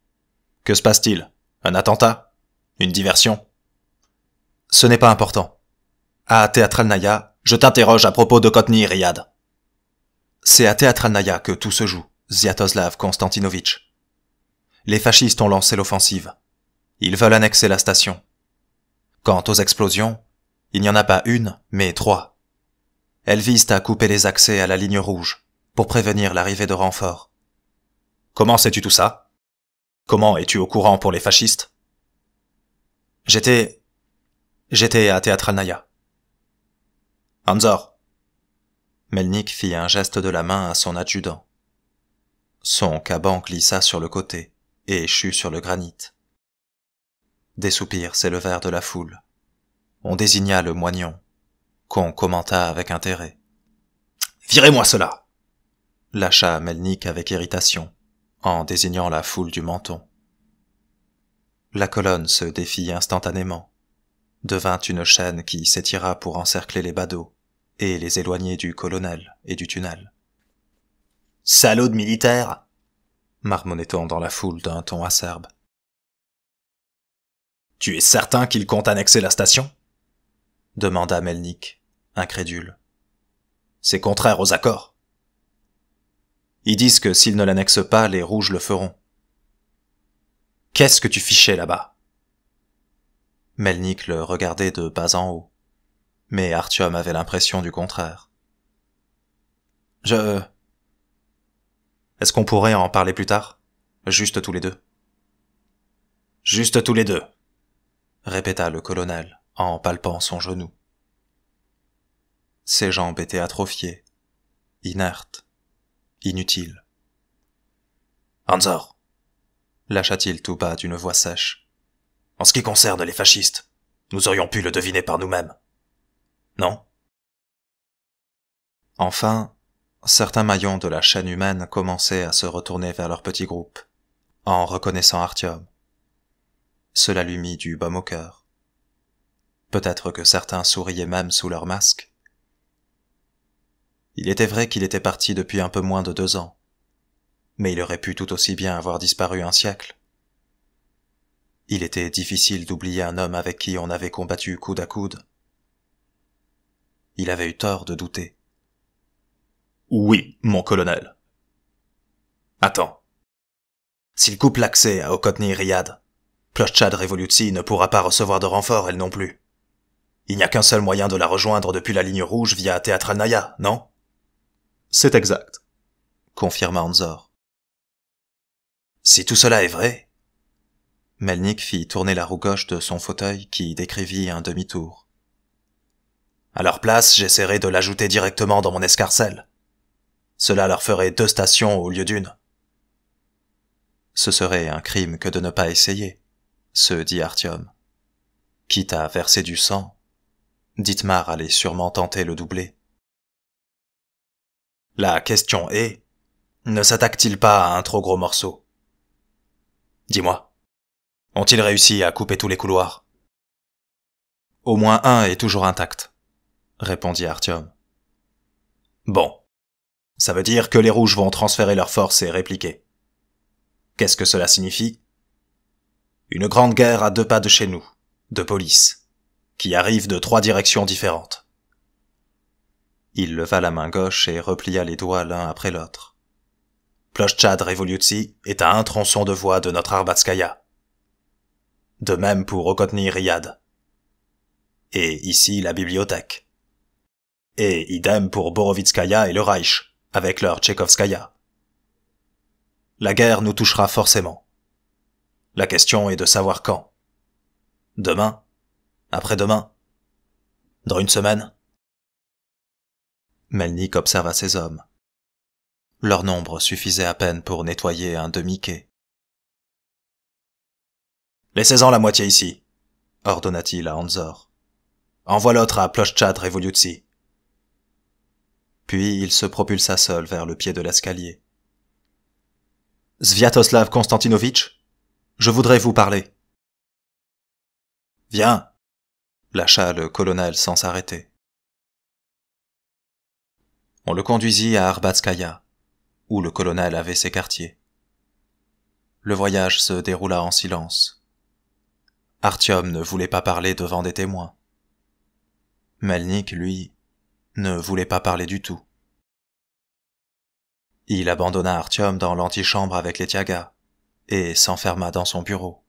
Que se passe-t-il? Un attentat? Une diversion ?»« Ce n'est pas important. À Teatralnaïa, je t'interroge à propos de Kotny Riyad. »« C'est à Teatralnaïa que tout se joue, Sviatoslav Konstantinovitch. Les fascistes ont lancé l'offensive. Ils veulent annexer la station. Quant aux explosions, il n'y en a pas une, mais 3. Elles visent à couper les accès à la ligne rouge, pour prévenir l'arrivée de renforts. Comment sais-tu tout ça? Comment es-tu au courant pour les fascistes? J'étais à Teatralnaïa. Anzor. Melnik fit un geste de la main à son adjudant. Son caban glissa sur le côté et échut sur le granit. Des soupirs s'élevèrent de la foule. On désigna le moignon, qu'on commenta avec intérêt. « Virez-moi cela !» lâcha Melnik avec irritation, en désignant la foule du menton. La colonne se défit instantanément, devint une chaîne qui s'étira pour encercler les badauds et les éloigner du colonel et du tunnel. « Salaud de militaire !» marmonnait-on dans la foule d'un ton acerbe. « Tu es certain qu'il compte annexer la station ?» demanda Melnik, incrédule. « C'est contraire aux accords. » Ils disent que s'ils ne l'annexent pas, les rouges le feront. « Qu'est-ce que tu fichais là-bas ?» Melnik le regardait de bas en haut, mais Artyom avait l'impression du contraire. « Est-ce qu'on pourrait en parler plus tard? Juste tous les deux. »« Juste tous les deux, » répéta le colonel en palpant son genou. Ses jambes étaient atrophiées, inertes, inutiles. « Anzor !» lâcha-t-il tout bas d'une voix sèche. « En ce qui concerne les fascistes, nous aurions pu le deviner par nous-mêmes. Non ?» Enfin, certains maillons de la chaîne humaine commençaient à se retourner vers leur petit groupe, en reconnaissant Artyom. Cela lui mit du baume au cœur. Peut-être que certains souriaient même sous leur masque. Il était vrai qu'il était parti depuis un peu moins de 2 ans, mais il aurait pu tout aussi bien avoir disparu un siècle. Il était difficile d'oublier un homme avec qui on avait combattu coude à coude. Il avait eu tort de douter. « Oui, mon colonel. »« Attends. S'il coupe l'accès à Okotny Riyad, Plochtchad Revolutsi ne pourra pas recevoir de renfort, elle non plus. Il n'y a qu'un seul moyen de la rejoindre depuis la ligne rouge via Teatralnaïa, non ?»« C'est exact, » confirma Anzor. « Si tout cela est vrai... » Melnik fit tourner la roue gauche de son fauteuil qui décrivit un demi-tour. « À leur place, j'essaierai de l'ajouter directement dans mon escarcelle. Cela leur ferait 2 stations au lieu d'1. »« Ce serait un crime que de ne pas essayer, » se dit Artyom. Quitte à verser du sang, Dietmar allait sûrement tenter le doublé. La question est, ne s'attaque-t-il pas à un trop gros morceau? Dis-moi, ont-ils réussi à couper tous les couloirs? Au moins un est toujours intact, répondit Artyom. Bon, ça veut dire que les rouges vont transférer leurs forces et répliquer. Qu'est-ce que cela signifie? Une grande guerre à 2 pas de chez nous, de police, qui arrive de 3 directions différentes. Il leva la main gauche et replia les doigts l'un après l'autre. Plochtchad Revolutsi est à 1 tronçon de voie de notre Arbatskaya. De même pour Okotny Riyad. Et ici la bibliothèque. Et idem pour Borovitskaya et le Reich, avec leur Tchekovskaya. La guerre nous touchera forcément. La question est de savoir quand. Demain? Après-demain? Dans 1 semaine? Melnik observa ses hommes. Leur nombre suffisait à peine pour nettoyer un demi-quai. Laissez-en la moitié ici, ordonna-t-il à Anzor. Envoie l'autre à Plochtchad Revolutsi. Puis il se propulsa seul vers le pied de l'escalier. Sviatoslav Konstantinovitch, je voudrais vous parler. Viens, lâcha le colonel sans s'arrêter. On le conduisit à Arbatskaya, où le colonel avait ses quartiers. Le voyage se déroula en silence. Artyom ne voulait pas parler devant des témoins. Melnik, lui, ne voulait pas parler du tout. Il abandonna Artyom dans l'antichambre avec les Tiagas et s'enferma dans son bureau.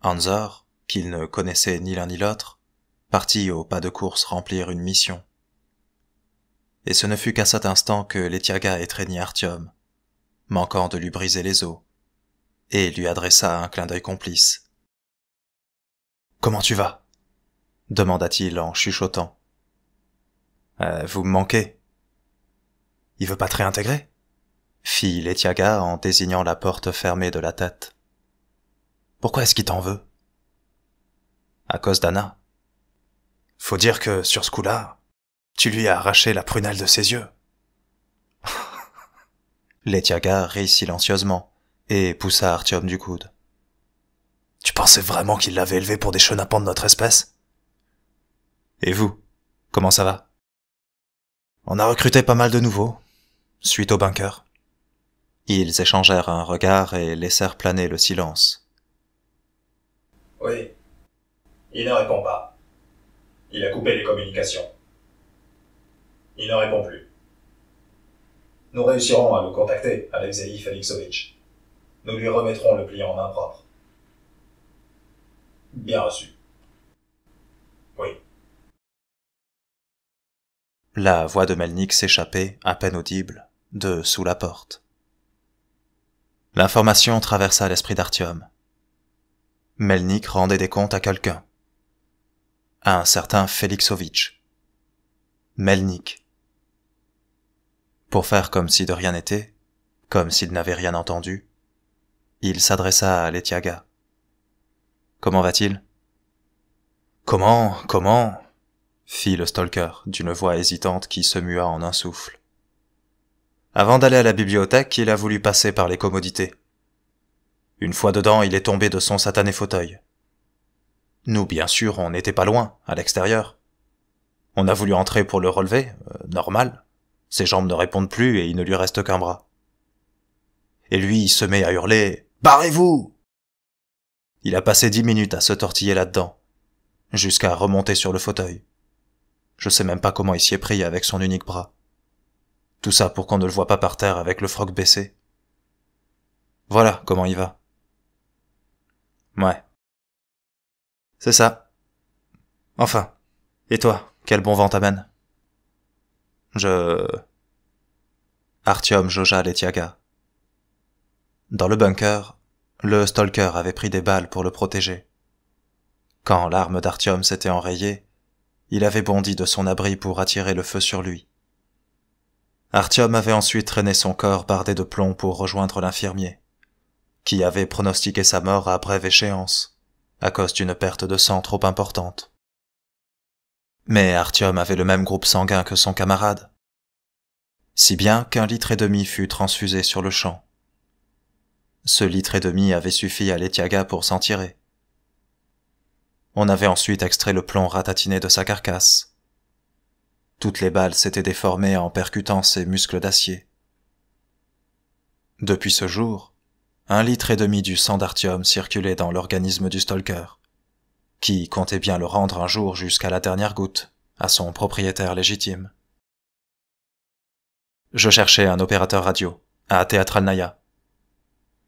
Anzor, qu'il ne connaissait ni l'un ni l'autre, partit au pas de course remplir une mission. Et ce ne fut qu'à cet instant que les Tiagas étreignit Artyom, manquant de lui briser les os, et lui adressa un clin d'œil complice. « Comment tu vas ?» demanda-t-il en chuchotant. « Vous me manquez. »« Il veut pas te réintégrer ?» fit les Tiagas en désignant la porte fermée de la tête. « Pourquoi est-ce qu'il t'en veut ?»« À cause d'Anna. Faut dire que, sur ce coup-là, tu lui as arraché la prunelle de ses yeux. » Les Tiagas rit silencieusement et poussa Artyom du coude. « Tu pensais vraiment qu'il l'avait élevé pour des chenapans de notre espèce ? Et vous, comment ça va ? » On a recruté pas mal de nouveaux, suite au bunker. Ils échangèrent un regard et laissèrent planer le silence. Oui. Il ne répond pas. Il a coupé les communications. Il ne répond plus. Nous réussirons à le contacter, Alexei Felixovitch. Nous lui remettrons le pliant en main propre. Bien reçu. Oui. La voix de Melnik s'échappait, à peine audible, de sous la porte. L'information traversa l'esprit d'Artyom. Melnik rendait des comptes à quelqu'un. À un certain Felixovitch. Melnik. Pour faire comme si de rien n'était, comme s'il n'avait rien entendu, il s'adressa à Letiaga. « Comment va-t-il ?»« Comment fit le stalker d'une voix hésitante qui se mua en un souffle. Avant d'aller à la bibliothèque, il a voulu passer par les commodités. Une fois dedans, il est tombé de son satané fauteuil. Nous, bien sûr, on n'était pas loin, à l'extérieur. On a voulu entrer pour le relever, normal. Ses jambes ne répondent plus et il ne lui reste qu'un bras. Et lui, il se met à hurler « Barrez-vous !» Il a passé 10 minutes à se tortiller là-dedans, jusqu'à remonter sur le fauteuil. Je sais même pas comment il s'y est pris avec son unique bras. Tout ça pour qu'on ne le voie pas par terre avec le froc baissé. Voilà comment il va. Ouais. C'est ça. Enfin. Et toi, quel bon vent t'amène ? Artyom jaugea les Tiagas. Dans le bunker, le stalker avait pris des balles pour le protéger. Quand l'arme d'Artyom s'était enrayée, il avait bondi de son abri pour attirer le feu sur lui. Artyom avait ensuite traîné son corps bardé de plomb pour rejoindre l'infirmier, qui avait pronostiqué sa mort à brève échéance, à cause d'une perte de sang trop importante. Mais Artyom avait le même groupe sanguin que son camarade, si bien qu'1,5 litre fut transfusé sur le champ. Ce 1,5 litre avait suffi à Letiaga pour s'en tirer. On avait ensuite extrait le plomb ratatiné de sa carcasse. Toutes les balles s'étaient déformées en percutant ses muscles d'acier. Depuis ce jour, 1,5 litre du sang d'Artyom circulait dans l'organisme du stalker, qui comptait bien le rendre un jour jusqu'à la dernière goutte à son propriétaire légitime. Je cherchais un opérateur radio, à Teatralnaya.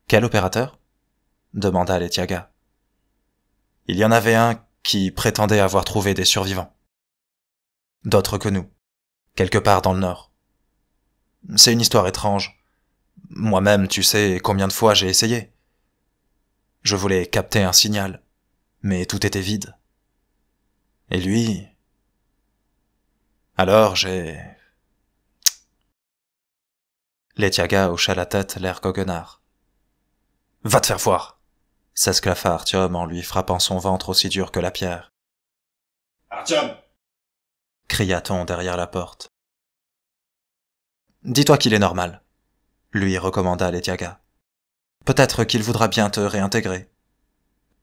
« Quel opérateur ?» demanda Letiaga. Il y en avait un qui prétendait avoir trouvé des survivants. D'autres que nous, quelque part dans le nord. C'est une histoire étrange. Moi-même, tu sais combien de fois j'ai essayé. Je voulais capter un signal, mais tout était vide. Et lui... Alors j'ai... Letiaga hocha la tête l'air goguenard. « Va te faire voir !» s'esclaffa Artyom en lui frappant son ventre aussi dur que la pierre. « Artyom !» cria-t-on derrière la porte. « Dis-toi qu'il est normal, » lui recommanda Letiaga. « Peut-être qu'il voudra bien te réintégrer.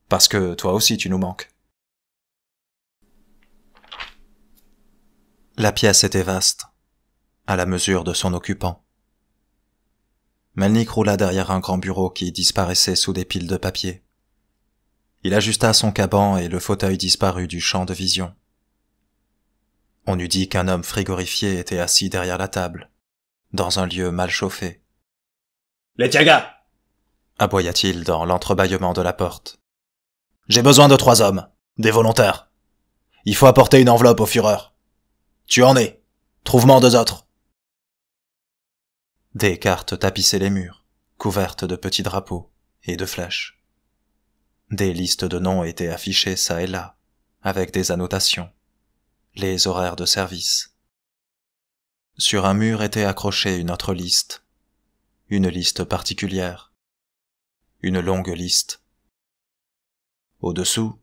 Parce que toi aussi tu nous manques. » La pièce était vaste, à la mesure de son occupant. Melnik roula derrière un grand bureau qui disparaissait sous des piles de papier. Il ajusta son caban et le fauteuil disparut du champ de vision. On eût dit qu'un homme frigorifié était assis derrière la table, dans un lieu mal chauffé. « Letiaga !» aboya-t-il dans l'entrebâillement de la porte. « J'ai besoin de 3 hommes, des volontaires. Il faut apporter une enveloppe au Führer. Tu en es. Trouve-m'en 2 autres. » Des cartes tapissaient les murs, couvertes de petits drapeaux et de flèches. Des listes de noms étaient affichées çà et là, avec des annotations, les horaires de service. Sur un mur était accrochée une autre liste, une liste particulière, une longue liste. Au-dessous,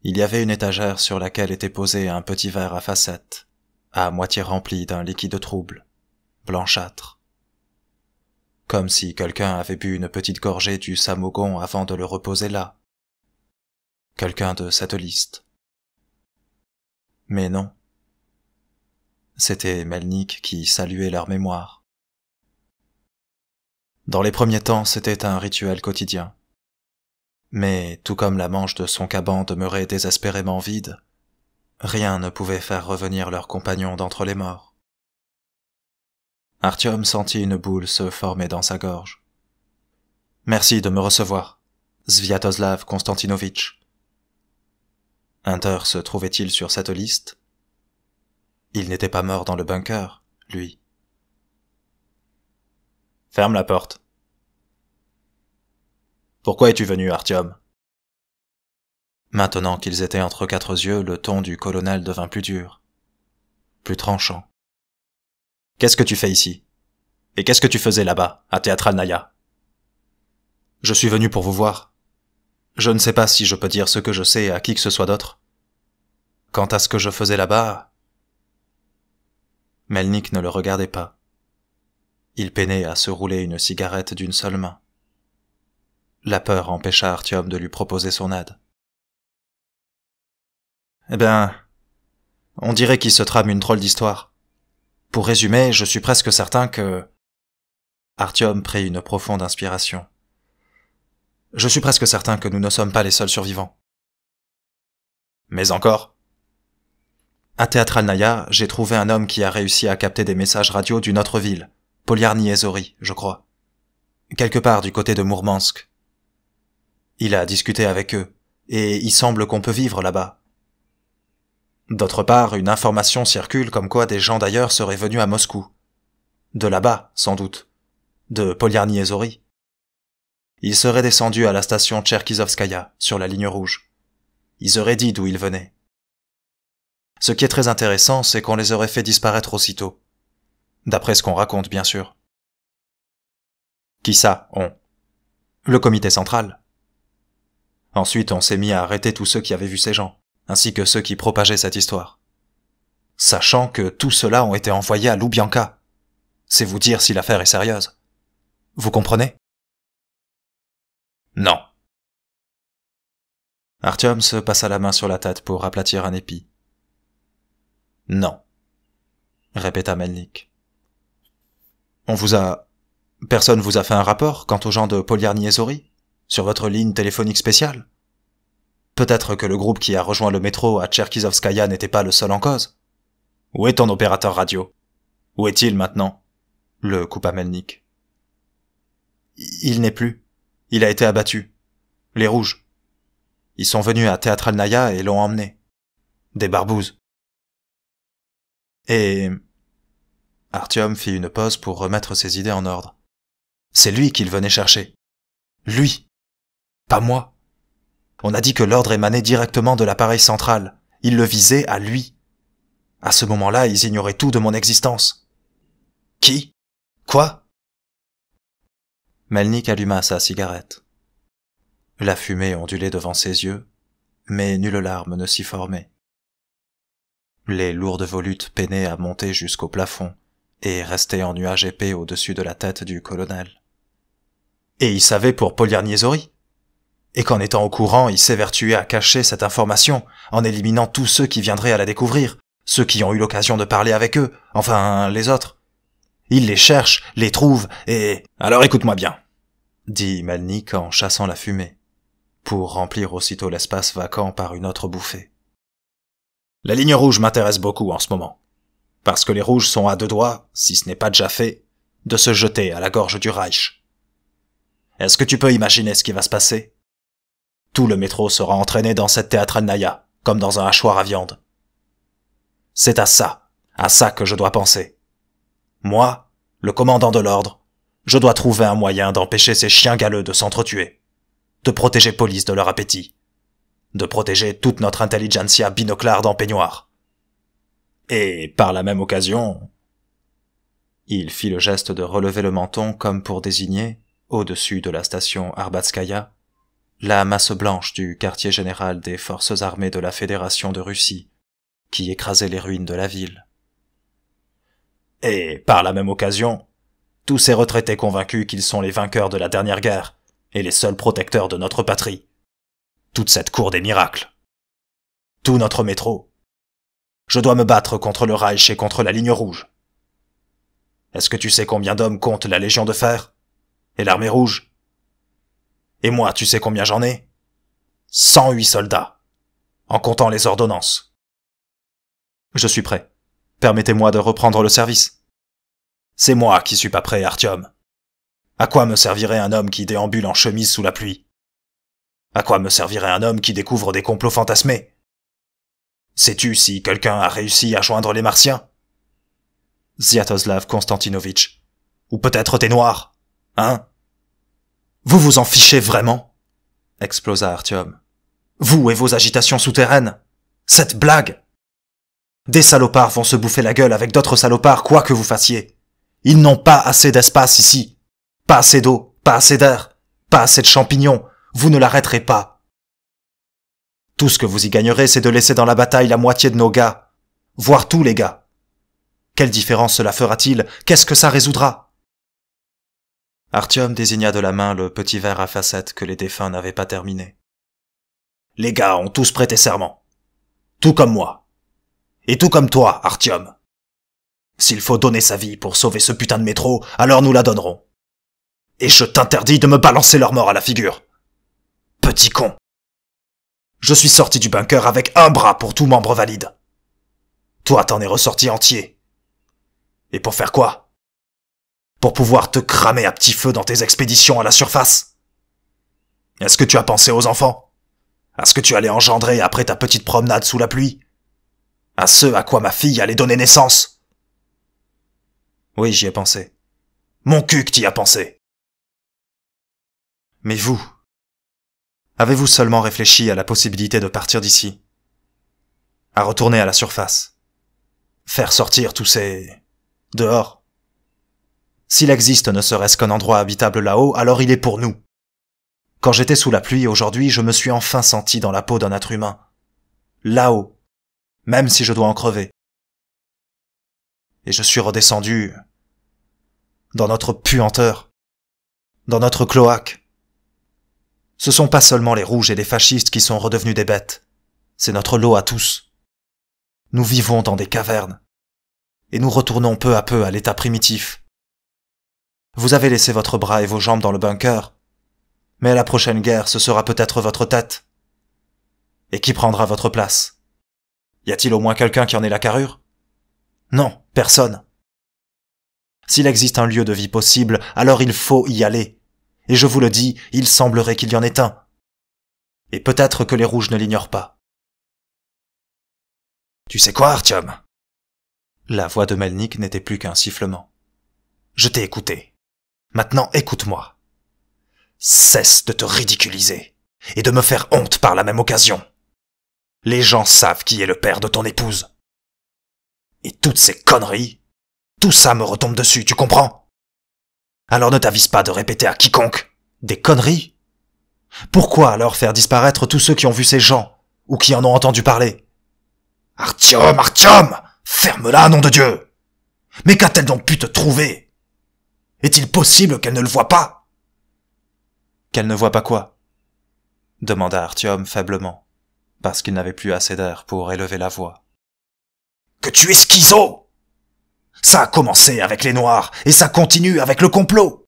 il y avait une étagère sur laquelle était posé un petit verre à facettes, à moitié rempli d'un liquide trouble, blanchâtre. Comme si quelqu'un avait bu une petite gorgée du samogon avant de le reposer là. Quelqu'un de cette liste. Mais non. C'était Melnik qui saluait leur mémoire. Dans les premiers temps, c'était un rituel quotidien. Mais, tout comme la manche de son caban demeurait désespérément vide, rien ne pouvait faire revenir leur compagnon d'entre les morts. Artyom sentit une boule se former dans sa gorge. « Merci de me recevoir, Sviatoslav Konstantinovitch. » Hunter se trouvait-il sur cette liste? Il n'était pas mort dans le bunker, lui. « Ferme la porte. »« Pourquoi es-tu venu, Artyom ?» Maintenant qu'ils étaient entre 4 yeux, le ton du colonel devint plus dur, plus tranchant. « Qu'est-ce que tu fais ici? Et qu'est-ce que tu faisais là-bas, à Teatralnaïa ?»« Je suis venu pour vous voir. Je ne sais pas si je peux dire ce que je sais à qui que ce soit d'autre. Quant à ce que je faisais là-bas... » Melnik ne le regardait pas. Il peinait à se rouler une cigarette d'une seule main. La peur empêcha Artyom de lui proposer son aide. « Eh bien, on dirait qu'il se trame une drôle d'histoire. Pour résumer, je suis presque certain que... » Artyom prit une profonde inspiration. « Je suis presque certain que nous ne sommes pas les seuls survivants. »« Mais encore ?» À Teatralnaïa, j'ai trouvé un homme qui a réussi à capter des messages radio d'une autre ville, Poliarny et Zori, je crois. Quelque part du côté de Mourmansk. Il a discuté avec eux, et il semble qu'on peut vivre là-bas. D'autre part, une information circule comme quoi des gens d'ailleurs seraient venus à Moscou. De là-bas, sans doute. De Poliarny et Zori. Ils seraient descendus à la station Tcherkizovskaya, sur la ligne rouge. Ils auraient dit d'où ils venaient. Ce qui est très intéressant, c'est qu'on les aurait fait disparaître aussitôt. D'après ce qu'on raconte, bien sûr. Qui ça, on? Le comité central. Ensuite, on s'est mis à arrêter tous ceux qui avaient vu ces gens, ainsi que ceux qui propageaient cette histoire. Sachant que tous ceux-là ont été envoyés à Loubianka. C'est vous dire si l'affaire est sérieuse. Vous comprenez? Non. Artyom se passa la main sur la tête pour aplatir un épi. Non, répéta Melnik. Personne vous a fait un rapport quant aux gens de Poliarny et Zori, sur votre ligne téléphonique spéciale? Peut-être que le groupe qui a rejoint le métro à Tcherkizovskaya n'était pas le seul en cause. Où est ton opérateur radio? Où est-il maintenant? Le coupa Melnik. Il n'est plus. Il a été abattu. Les rouges. Ils sont venus à Teatralnaïa et l'ont emmené. Des barbouzes. Et... Artyom fit une pause pour remettre ses idées en ordre. C'est lui qu'il venait chercher. Lui. Pas moi. On a dit que l'ordre émanait directement de l'appareil central. Il le visait à lui. À ce moment-là, ils ignoraient tout de mon existence. Qui? Quoi? Melnik alluma sa cigarette. La fumée ondulait devant ses yeux, mais nulle larme ne s'y formait. Les lourdes volutes peinaient à monter jusqu'au plafond et restaient en nuages épais au-dessus de la tête du colonel. Et il savait pour Poliarniezori. Et qu'en étant au courant, il s'évertuait à cacher cette information, en éliminant tous ceux qui viendraient à la découvrir, ceux qui ont eu l'occasion de parler avec eux, enfin les autres. Il les cherche, les trouve, et... Alors écoute-moi bien, dit Melnik en chassant la fumée, pour remplir aussitôt l'espace vacant par une autre bouffée. La ligne rouge m'intéresse beaucoup en ce moment, parce que les rouges sont à deux doigts, si ce n'est pas déjà fait, de se jeter à la gorge du Reich. Est-ce que tu peux imaginer ce qui va se passer ? Tout le métro sera entraîné dans cette théâtralnaïa, comme dans un hachoir à viande. C'est à ça que je dois penser. Moi, le commandant de l'ordre, je dois trouver un moyen d'empêcher ces chiens galeux de s'entretuer, de protéger Police de leur appétit, de protéger toute notre intelligentsia binoclard en peignoir. Et, par la même occasion... Il fit le geste de relever le menton comme pour désigner, au-dessus de la station Arbatskaya, la masse blanche du quartier général des forces armées de la Fédération de Russie, qui écrasait les ruines de la ville. Et, par la même occasion, tous ces retraités convaincus qu'ils sont les vainqueurs de la dernière guerre et les seuls protecteurs de notre patrie. Toute cette cour des miracles. Tout notre métro. Je dois me battre contre le Reich et contre la ligne rouge. Est-ce que tu sais combien d'hommes compte la Légion de Fer et l'armée rouge? Et moi, tu sais combien j'en ai? 108 soldats, en comptant les ordonnances. Je suis prêt. Permettez-moi de reprendre le service. C'est moi qui suis pas prêt, Artyom. À quoi me servirait un homme qui déambule en chemise sous la pluie? À quoi me servirait un homme qui découvre des complots fantasmés? Sais-tu si quelqu'un a réussi à joindre les Martiens? Sviatoslav Konstantinovitch. Ou peut-être des Noirs, hein? Vous vous en fichez vraiment? Explosa Artyom. Vous et vos agitations souterraines. Cette blague! Des salopards vont se bouffer la gueule avec d'autres salopards quoi que vous fassiez. Ils n'ont pas assez d'espace ici. Pas assez d'eau, pas assez d'air, pas assez de champignons. Vous ne l'arrêterez pas. Tout ce que vous y gagnerez, c'est de laisser dans la bataille la moitié de nos gars. Voire tous les gars. Quelle différence cela fera-t-il? Qu'est-ce que ça résoudra? Artyom désigna de la main le petit verre à facettes que les défunts n'avaient pas terminé. Les gars ont tous prêté serment. Tout comme moi. Et tout comme toi, Artyom. S'il faut donner sa vie pour sauver ce putain de métro, alors nous la donnerons. Et je t'interdis de me balancer leur mort à la figure. Petit con. Je suis sorti du bunker avec un bras pour tout membre valide. Toi, t'en es ressorti entier. Et pour faire quoi? Pour pouvoir te cramer à petit feu dans tes expéditions à la surface? Est-ce que tu as pensé aux enfants? À ce que tu allais engendrer après ta petite promenade sous la pluie? À ce à quoi ma fille allait donner naissance? Oui, j'y ai pensé. Mon cul que t'y as pensé. Mais vous, avez-vous seulement réfléchi à la possibilité de partir d'ici? À retourner à la surface? Faire sortir tous ces... dehors? S'il existe ne serait-ce qu'un endroit habitable là-haut, alors il est pour nous. Quand j'étais sous la pluie aujourd'hui, je me suis enfin senti dans la peau d'un être humain. Là-haut. Même si je dois en crever. Et je suis redescendu dans notre puanteur, dans notre cloaque. Ce sont pas seulement les rouges et les fascistes qui sont redevenus des bêtes, c'est notre lot à tous. Nous vivons dans des cavernes, et nous retournons peu à peu à l'état primitif. Vous avez laissé votre bras et vos jambes dans le bunker, mais à la prochaine guerre, ce sera peut-être votre tête. Et qui prendra votre place? Y a-t-il au moins quelqu'un qui en ait la carrure? Non, personne. S'il existe un lieu de vie possible, alors il faut y aller. Et je vous le dis, il semblerait qu'il y en ait un. Et peut-être que les rouges ne l'ignorent pas. Tu sais quoi, Artyom? La voix de Melnik n'était plus qu'un sifflement. Je t'ai écouté. Maintenant, écoute-moi. Cesse de te ridiculiser et de me faire honte par la même occasion. Les gens savent qui est le père de ton épouse. Et toutes ces conneries, tout ça me retombe dessus, tu comprends? Alors ne t'avise pas de répéter à quiconque des conneries. Pourquoi alors faire disparaître tous ceux qui ont vu ces gens, ou qui en ont entendu parler? Artyom, Artyom! Ferme-la, nom de Dieu! Mais qu'a-t-elle donc pu te trouver? Est-il possible qu'elle ne le voie pas? Qu'elle ne voit pas quoi? Demanda Artyom faiblement, parce qu'il n'avait plus assez d'air pour élever la voix. Que tu es schizo! Ça a commencé avec les Noirs, et ça continue avec le complot!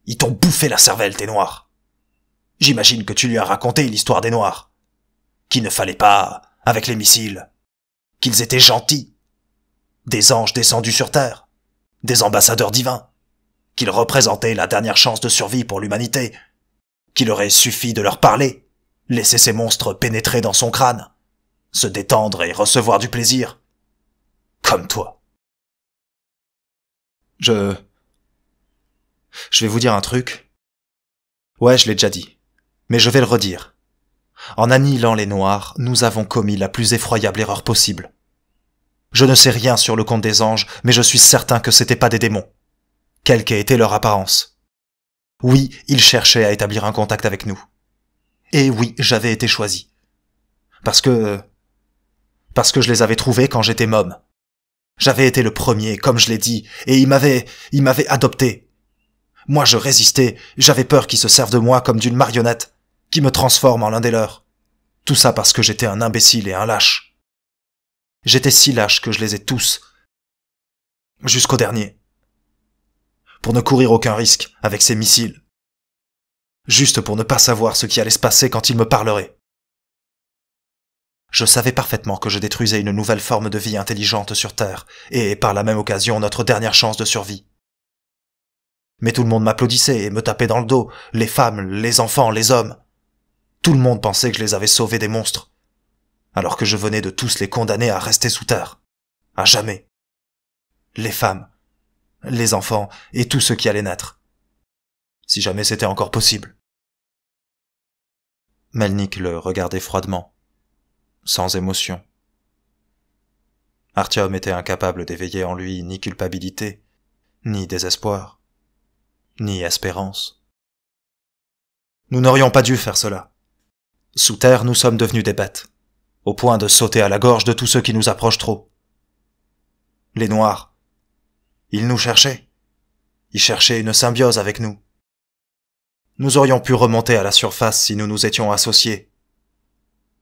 Ils t'ont bouffé la cervelle, tes Noirs. J'imagine que tu lui as raconté l'histoire des Noirs. Qu'il ne fallait pas, avec les missiles, qu'ils étaient gentils, des anges descendus sur Terre, des ambassadeurs divins, qu'ils représentaient la dernière chance de survie pour l'humanité, qu'il aurait suffi de leur parler, laisser ces monstres pénétrer dans son crâne, se détendre et recevoir du plaisir. Comme toi. Je vais vous dire un truc. Ouais, je l'ai déjà dit. Mais je vais le redire. En annihilant les Noirs, nous avons commis la plus effroyable erreur possible. Je ne sais rien sur le compte des anges, mais je suis certain que c'était pas des démons. Quelle qu'ait été leur apparence. Oui, ils cherchaient à établir un contact avec nous. Et oui, j'avais été choisi. Parce que je les avais trouvés quand j'étais môme. J'avais été le premier, comme je l'ai dit, et ils m'avaient adopté. Moi, je résistais, j'avais peur qu'ils se servent de moi comme d'une marionnette, qui me transforme en l'un des leurs. Tout ça parce que j'étais un imbécile et un lâche. J'étais si lâche que je les ai tous. Jusqu'au dernier. Pour ne courir aucun risque avec ces missiles. Juste pour ne pas savoir ce qui allait se passer quand ils me parleraient. Je savais parfaitement que je détruisais une nouvelle forme de vie intelligente sur Terre, et par la même occasion notre dernière chance de survie. Mais tout le monde m'applaudissait et me tapait dans le dos, les femmes, les enfants, les hommes. Tout le monde pensait que je les avais sauvés des monstres, alors que je venais de tous les condamner à rester sous terre, à jamais. Les femmes, les enfants et tous ceux qui allaient naître. Si jamais c'était encore possible. Melnik le regardait froidement, sans émotion. Artyom était incapable d'éveiller en lui ni culpabilité, ni désespoir, ni espérance. Nous n'aurions pas dû faire cela. Sous terre, nous sommes devenus des bêtes, au point de sauter à la gorge de tous ceux qui nous approchent trop. Les Noirs, ils nous cherchaient. Ils cherchaient une symbiose avec nous. Nous aurions pu remonter à la surface si nous nous étions associés.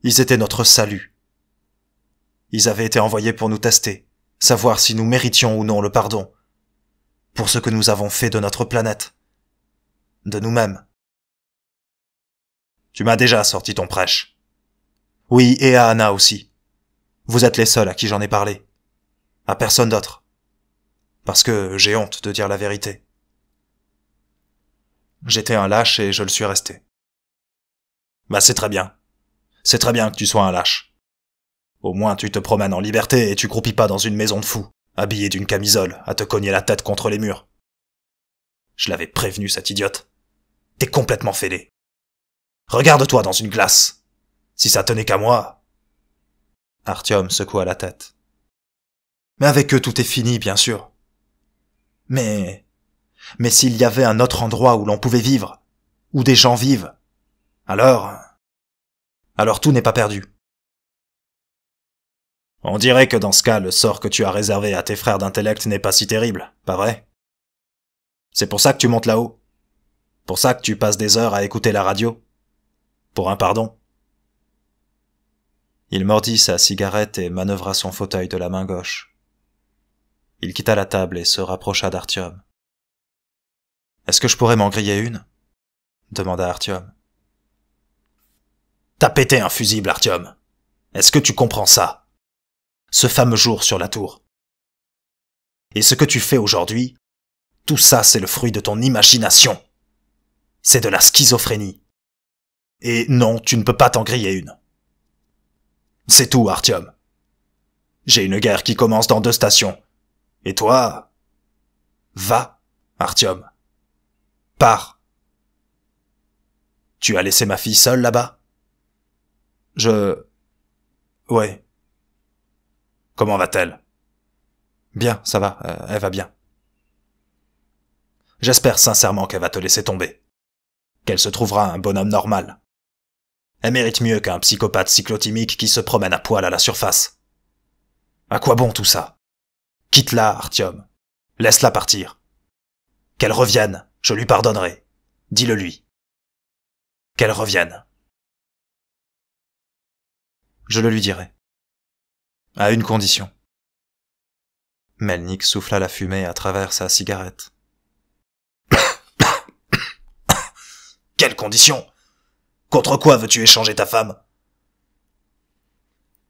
Ils étaient notre salut. Ils avaient été envoyés pour nous tester, savoir si nous méritions ou non le pardon, pour ce que nous avons fait de notre planète, de nous-mêmes. Tu m'as déjà sorti ton prêche. Oui, et à Anna aussi. Vous êtes les seuls à qui j'en ai parlé. À personne d'autre. Parce que j'ai honte de dire la vérité. J'étais un lâche et je le suis resté. Bah c'est très bien. C'est très bien que tu sois un lâche. Au moins tu te promènes en liberté et tu croupis pas dans une maison de fous, habillé d'une camisole, à te cogner la tête contre les murs. Je l'avais prévenu, cette idiote. T'es complètement fêlé. Regarde-toi dans une glace. Si ça tenait qu'à moi. Artyom secoua la tête. Mais avec eux tout est fini, bien sûr. Mais s'il y avait un autre endroit où l'on pouvait vivre, où des gens vivent, alors tout n'est pas perdu. On dirait que dans ce cas, le sort que tu as réservé à tes frères d'intellect n'est pas si terrible, pas vrai? C'est pour ça que tu montes là-haut? Pour ça que tu passes des heures à écouter la radio? Pour un pardon? Il mordit sa cigarette et manœuvra son fauteuil de la main gauche. Il quitta la table et se rapprocha d'Artyom. « Est-ce que je pourrais m'en griller une ?» demanda Artyom. « T'as pété un fusible, Artyom. Est-ce que tu comprends ça? Ce fameux jour sur la tour. Et ce que tu fais aujourd'hui, tout ça c'est le fruit de ton imagination. C'est de la schizophrénie. Et non, tu ne peux pas t'en griller une. C'est tout, Artyom. J'ai une guerre qui commence dans 2 stations. Et toi, va, Artyom. Pars. Tu as laissé ma fille seule là-bas? Ouais. Comment va-t-elle? Bien, ça va, elle va bien. J'espère sincèrement qu'elle va te laisser tomber. qu'elle se trouvera un bonhomme normal. Elle mérite mieux qu'un psychopathe cyclotimique qui se promène à poil à la surface. À quoi bon tout ça? Quitte-la, Artyom. Laisse-la partir. Qu'elle revienne, je lui pardonnerai. Dis-le lui. Qu'elle revienne. Je le lui dirai. À une condition. Melnik souffla la fumée à travers sa cigarette. Quelle condition? Contre quoi veux-tu échanger ta femme?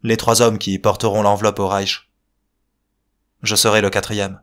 Les 3 hommes qui porteront l'enveloppe au Reich. Je serai le 4e.